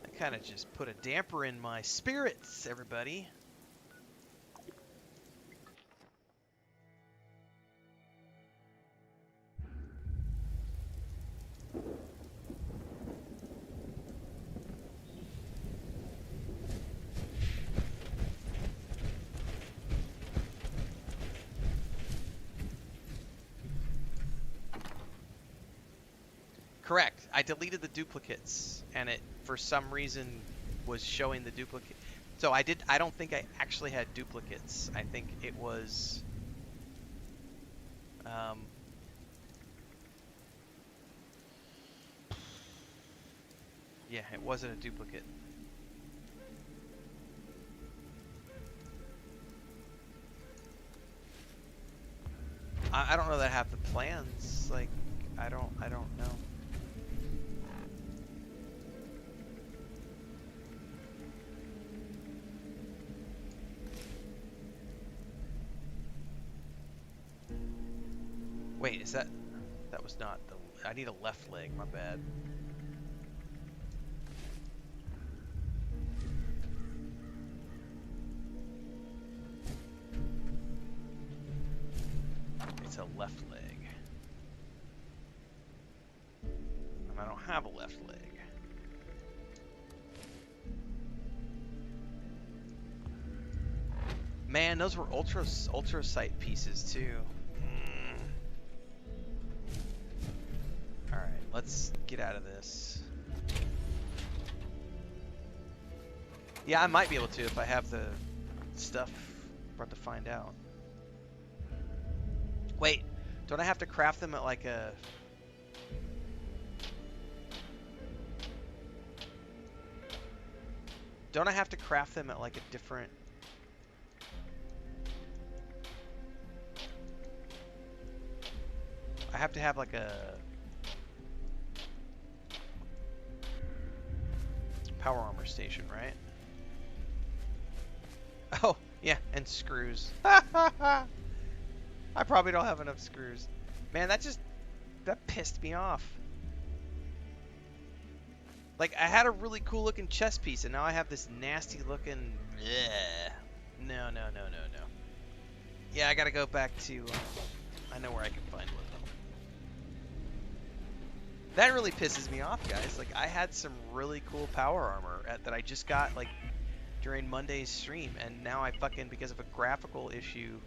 That kind of just put a damper in my spirits, everybody. Correct. I deleted the duplicates, and it, for some reason, was showing the duplicate. So I don't think I actually had duplicates. I think it was... yeah, it wasn't a duplicate. I don't know that I have the plans. Like, I don't know. Wait, is that... That was not the... I need a left leg, my bad. It's a left leg. And I don't have a left leg. Man, those were ultra sight pieces too. All right, let's get out of this. Yeah, I might be able to if I have the stuff. We're about to find out. Wait, don't I have to craft them at like a... Don't I have to craft them at like a different... I have to have like a power armor station, right? Oh, yeah, and screws. I probably don't have enough screws. Man, that pissed me off. Like, I had a really cool looking chest piece, and now I have this nasty looking... Ugh. No. Yeah, I gotta go back to... I know where I can find one, though. That really pisses me off, guys. Like, I had some really cool power armor that I just got, like, during Monday's stream, and now I fucking, because of a graphical issue...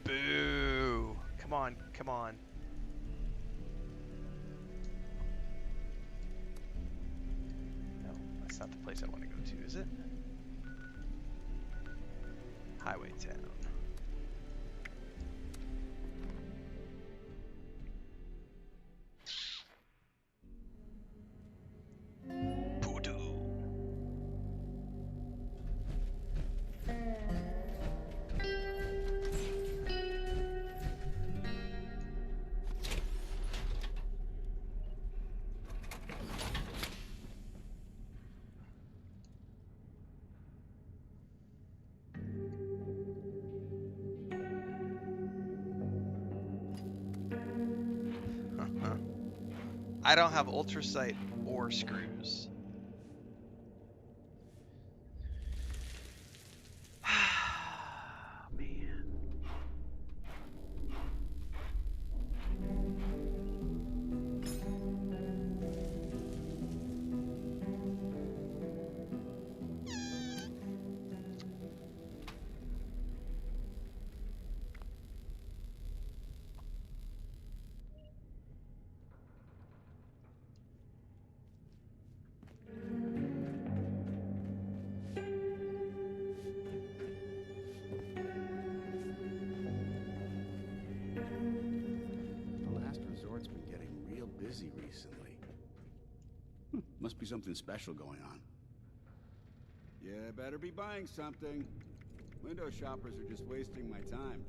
Boo! Come on. No, that's not the place I want to go to, is it? Highway Town. I don't have ultra sight or screws. Man. Busy recently. Must be something special going on. Yeah, better be buying something. Window shoppers are just wasting my time.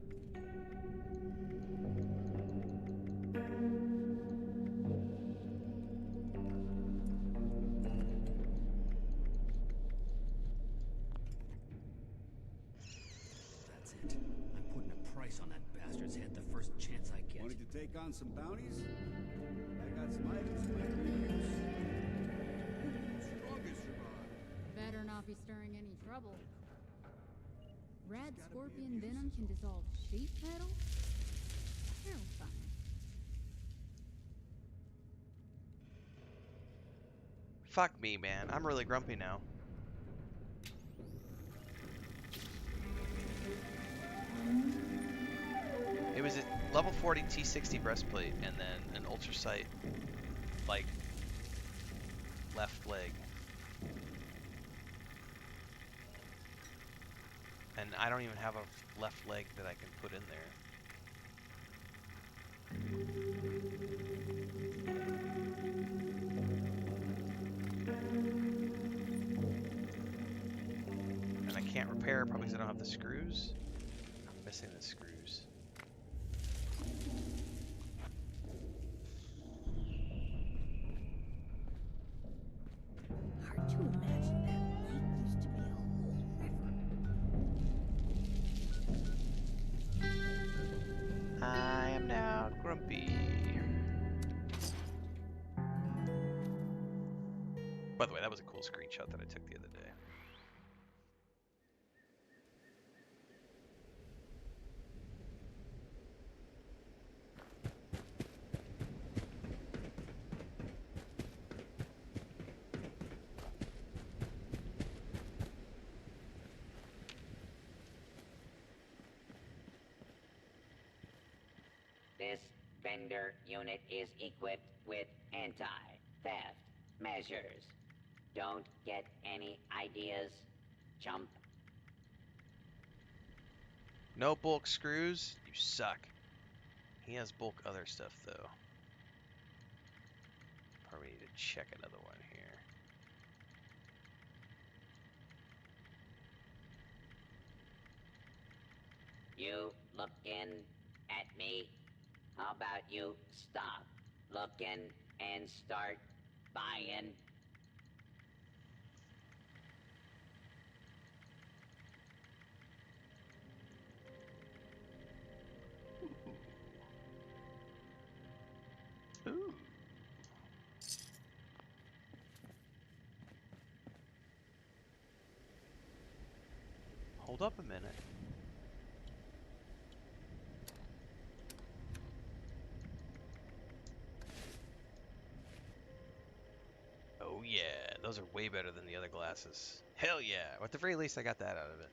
That's it. I'm putting a price on that bastard's head the first chance I get. Wanting to take on some bounties? I got some items in my reviews. Strongest survive. Better not be stirring any trouble. Rad scorpion venom can dissolve sheet metal? Terrifying. Fuck me, man. I'm really grumpy now. It was a level 40 T60 breastplate and then an ultra sight, like, left leg. And I don't even have a left leg that I can put in there. And I can't repair probably because I don't have the screws. I'm missing the screws. Hard to imagine that lake used to be a whole river. I am Grumpy. By the way, that was a cool screenshot that I took the other day. This vendor unit is equipped with anti-theft measures. Don't get any ideas, chump. No bulk screws? You suck. He has bulk other stuff, though. Probably need to check another one here. You looking at me? How about you stop looking and start buying? Ooh. Hold up a minute. Oh yeah, those are way better than the other glasses. Hell yeah, at the very least I got that out of it.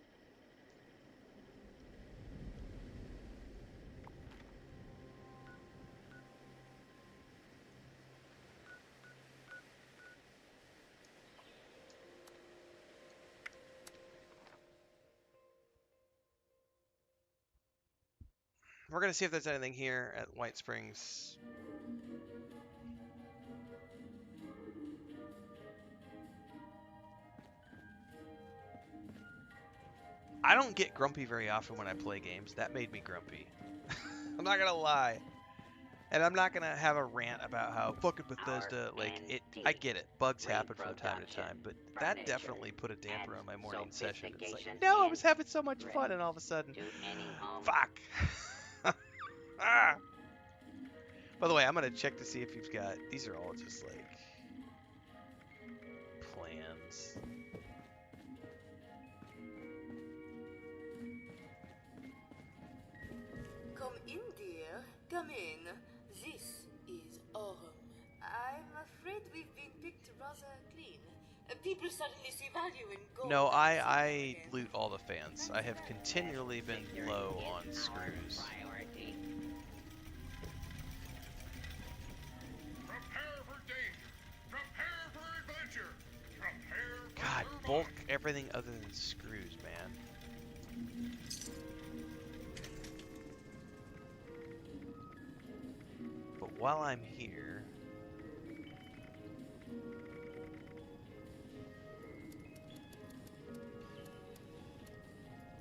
We're gonna see if there's anything here at White Springs. I don't get grumpy very often when I play games. That made me grumpy. I'm not gonna lie. And I'm not gonna have a rant about how fucking Bethesda, like, it. I get it. Bugs happen from time to time, but that definitely put a damper on my morning session. It's like, no, I was having so much fun, and all of a sudden, fuck. Ah. By the way, I'm gonna check to see if you've got. These are all just like plans. Come in, dear. Come in. This is our home. I'm afraid we've been picked rather clean. People suddenly see value in gold. No, I loot all the fans. I have continually been low on screws. Prepare for danger. Prepare for adventure. Prepare for God, survival. bulk everything other than screws, man. But while I'm here,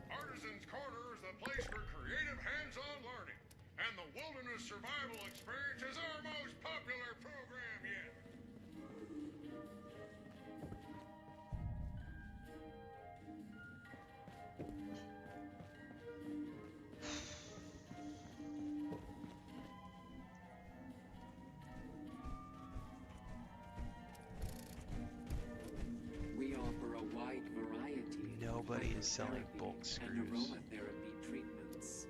Artisan's Corner is the place for creative hands-on learning, and the Wilderness Survival Experience is our most popular program yet. We offer a wide variety of nobody is selling therapy bulk and screws. aromatherapy treatments.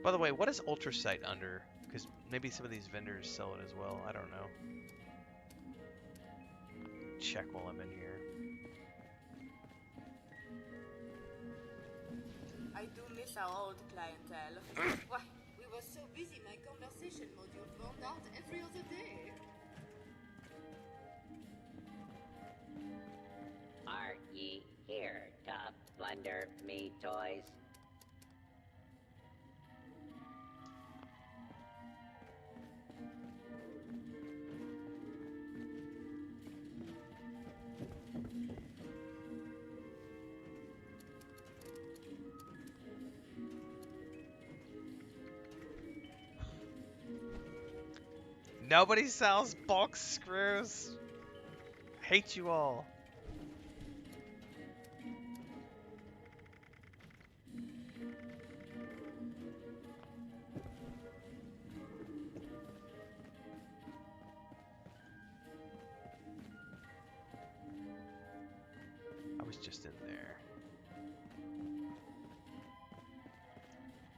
By the way, what is Ultrasight under? Because maybe some of these vendors sell it as well. I don't know. Check while I'm in here. I do miss our old clientele. Why, we were so busy my conversation module drowned out every other day. Are ye here to plunder me toys? Nobody sells bulk screws. Hate you all. was just in there.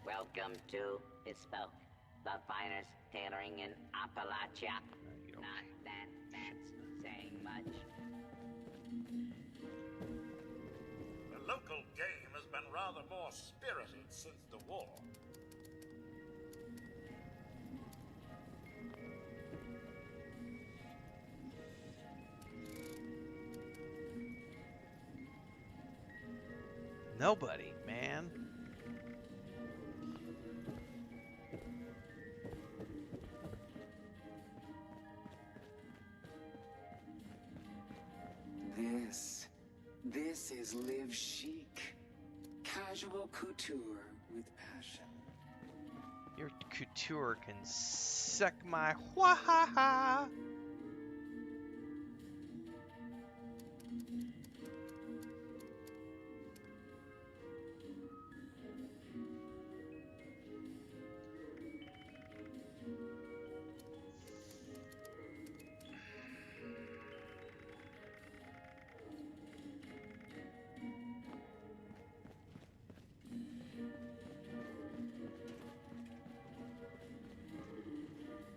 Welcome to Bespoke, the finest tailoring in Appalachia. Not that that's saying much. The local game has been rather more spirited since the war. Nobody, man. This is live chic. Casual couture with passion. Your couture can suck my wha-ha-ha.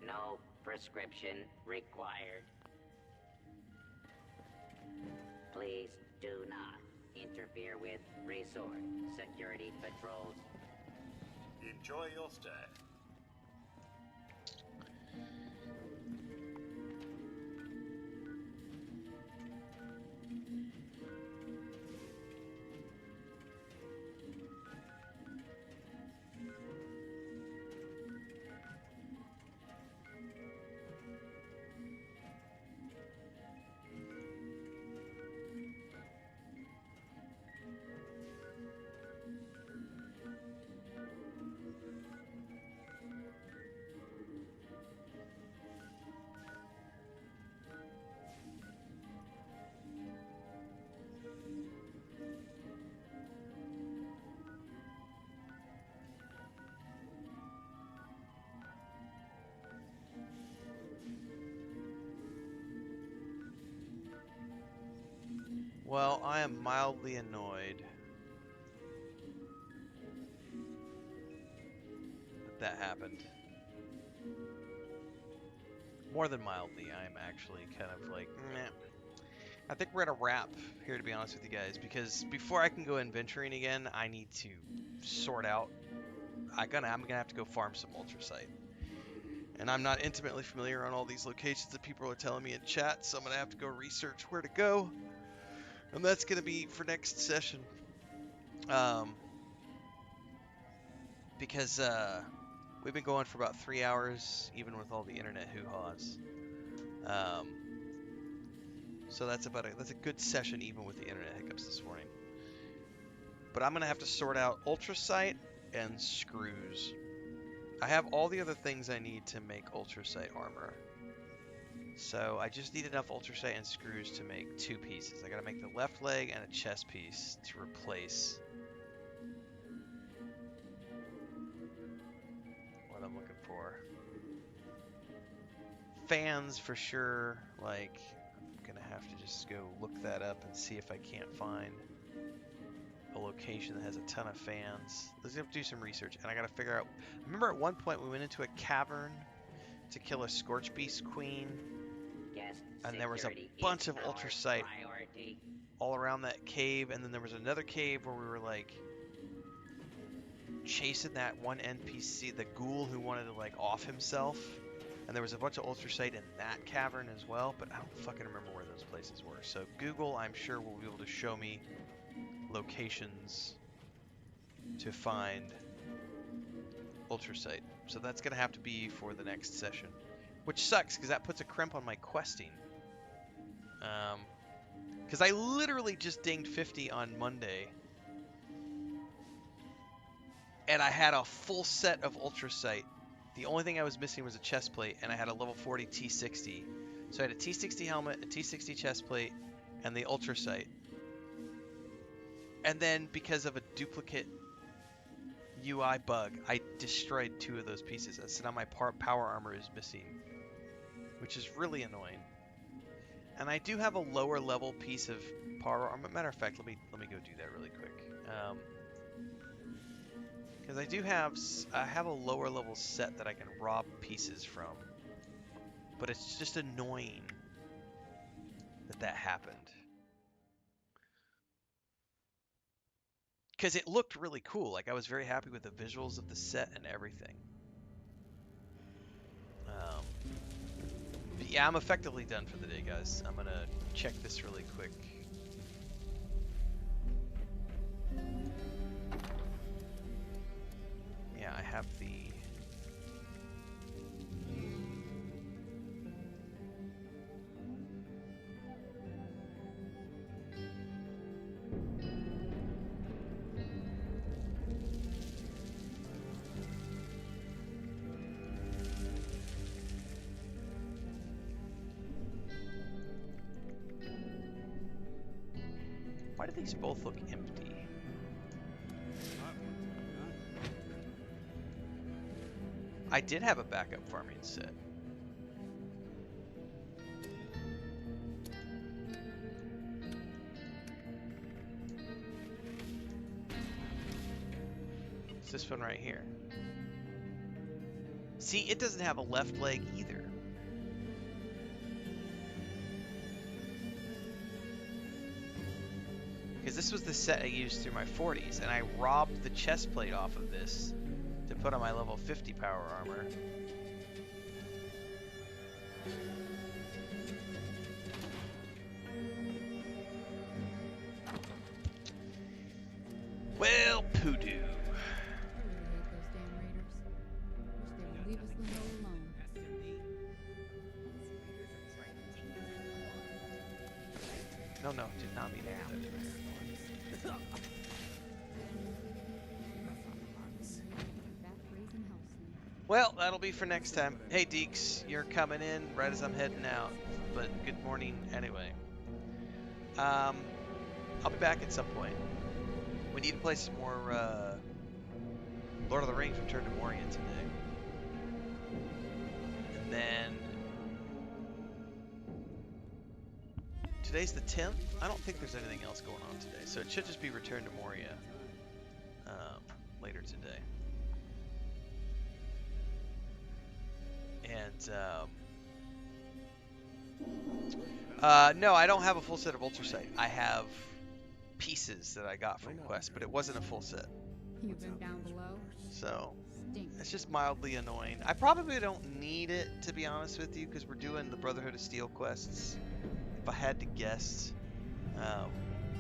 No prescription required. Please do not interfere with resort security patrols. Enjoy your stay. Well, I am mildly annoyed that happened. More than mildly, I'm actually kind of like, meh. I think we're at a wrap here, to be honest with you guys, because before I can go adventuring again, I need to sort out. I'm gonna have to go farm some ultrasite. And I'm not intimately familiar on all these locations that people are telling me in chat, so I'm gonna have to go research where to go. And that's going to be for next session. Because we've been going for about 3 hours, even with all the internet hoo-haws. So that's a good session, even with the internet hiccups this morning. But I'm going to have to sort out ultrasite and screws. I have all the other things I need to make ultrasite armor. So I just need enough ultrasite and screws to make 2 pieces. I gotta make the left leg and a chest piece to replace what I'm looking for. Fans for sure. Like, I'm gonna have to just go look that up and see if I can't find a location that has a ton of fans. Let's have to do some research, and I gotta figure out. I remember at one point we went into a cavern to kill a Scorch Beast Queen. And there was a bunch of ultrasite all around that cave, and then there was another cave where we were like chasing that one NPC, the ghoul who wanted to like off himself, and there was a bunch of ultrasite in that cavern as well, but I don't fucking remember where those places were. So Google, I'm sure, will be able to show me locations to find ultrasite. So that's gonna have to be for the next session, which sucks because that puts a crimp on my questing. Because I literally just dinged 50 on Monday, and I had a full set of ultrasite. The only thing I was missing was a chest plate, and I had a level 40 T60. So I had a T60 helmet, a T60 chest plate, and the ultrasite. And then because of a duplicate UI bug, I destroyed 2 of those pieces. So now my power armor is missing, which is really annoying. And I do have a lower level piece of power armor. Matter of fact, let me go do that really quick. Because I have a lower level set that I can rob pieces from. But it's just annoying that happened. Because it looked really cool. Like, I was very happy with the visuals of the set and everything. But yeah, I'm effectively done for the day, guys. I'm going to check this really quick. Yeah, I have the... Why do these both look empty? I did have a backup farming set. It's this one right here. See, it doesn't have a left leg either. Because this was the set I used through my 40s, and I robbed the chest plate off of this to put on my level 50 power armor. Well, poodoo. No, did not mean that. Well, that'll be for next time. Hey, Deeks, you're coming in right as I'm heading out, but good morning anyway. I'll be back at some point. We need to play some more Lord of the Rings Return to Moria today. And then... Today's the 10th? I don't think there's anything else going on today, so it should just be Return to Moria later today. And no, I don't have a full set of Ultrasight. I have pieces that I got from Quest, but it wasn't a full set. You've been down below. So it's just mildly annoying. I probably don't need it, to be honest with you, because we're doing the Brotherhood of Steel quests. If I had to guess,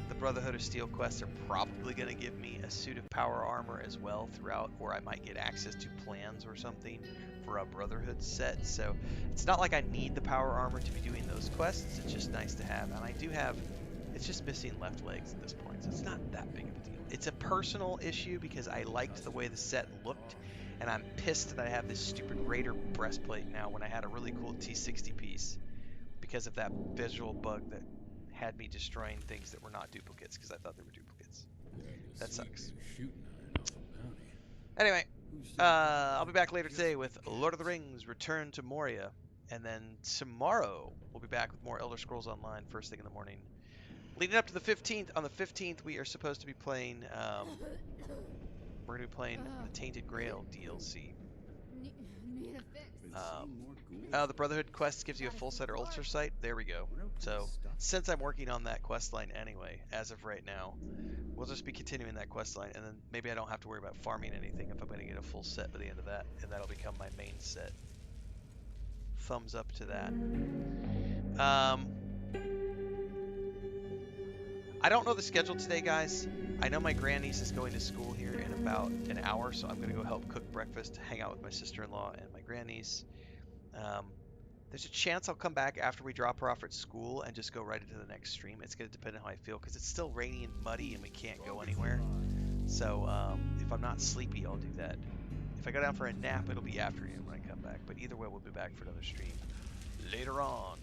the Brotherhood of Steel quests are probably going to give me a suit of power armor as well throughout, or I might get access to plans or something for a Brotherhood set. So it's not like I need the power armor to be doing those quests. It's just nice to have. And I do have, it's just missing left legs at this point, so it's not that big of a deal. It's a personal issue because I liked the way the set looked, and I'm pissed that I have this stupid Raider breastplate now when I had a really cool T60 piece because of that visual bug that had me destroying things that were not duplicates because I thought they were duplicates. That sucks. Anyway, I'll be back later today with Lord of the Rings Return to Moria, and then tomorrow we'll be back with more Elder Scrolls Online first thing in the morning. Leading up to the 15th, on the 15th we are supposed to be playing, we're going to be playing the Tainted Grail DLC. Need a fix. The Brotherhood quest gives you a full set of Ultrasight. There we go. So, since I'm working on that quest line anyway, as of right now, we'll just be continuing that quest line, and then maybe I don't have to worry about farming anything if I'm going to get a full set by the end of that, and that'll become my main set. Thumbs up to that. I don't know the schedule today, guys. I know my grandniece is going to school here in about an hour, so I'm going to go help cook breakfast, hang out with my sister-in-law and my grandniece. There's a chance I'll come back after we drop her off at school and just go right into the next stream. It's going to depend on how I feel, because it's still rainy and muddy and we can't go anywhere. So if I'm not sleepy, I'll do that. If I go down for a nap, it'll be afternoon when I come back. But either way, we'll be back for another stream later on.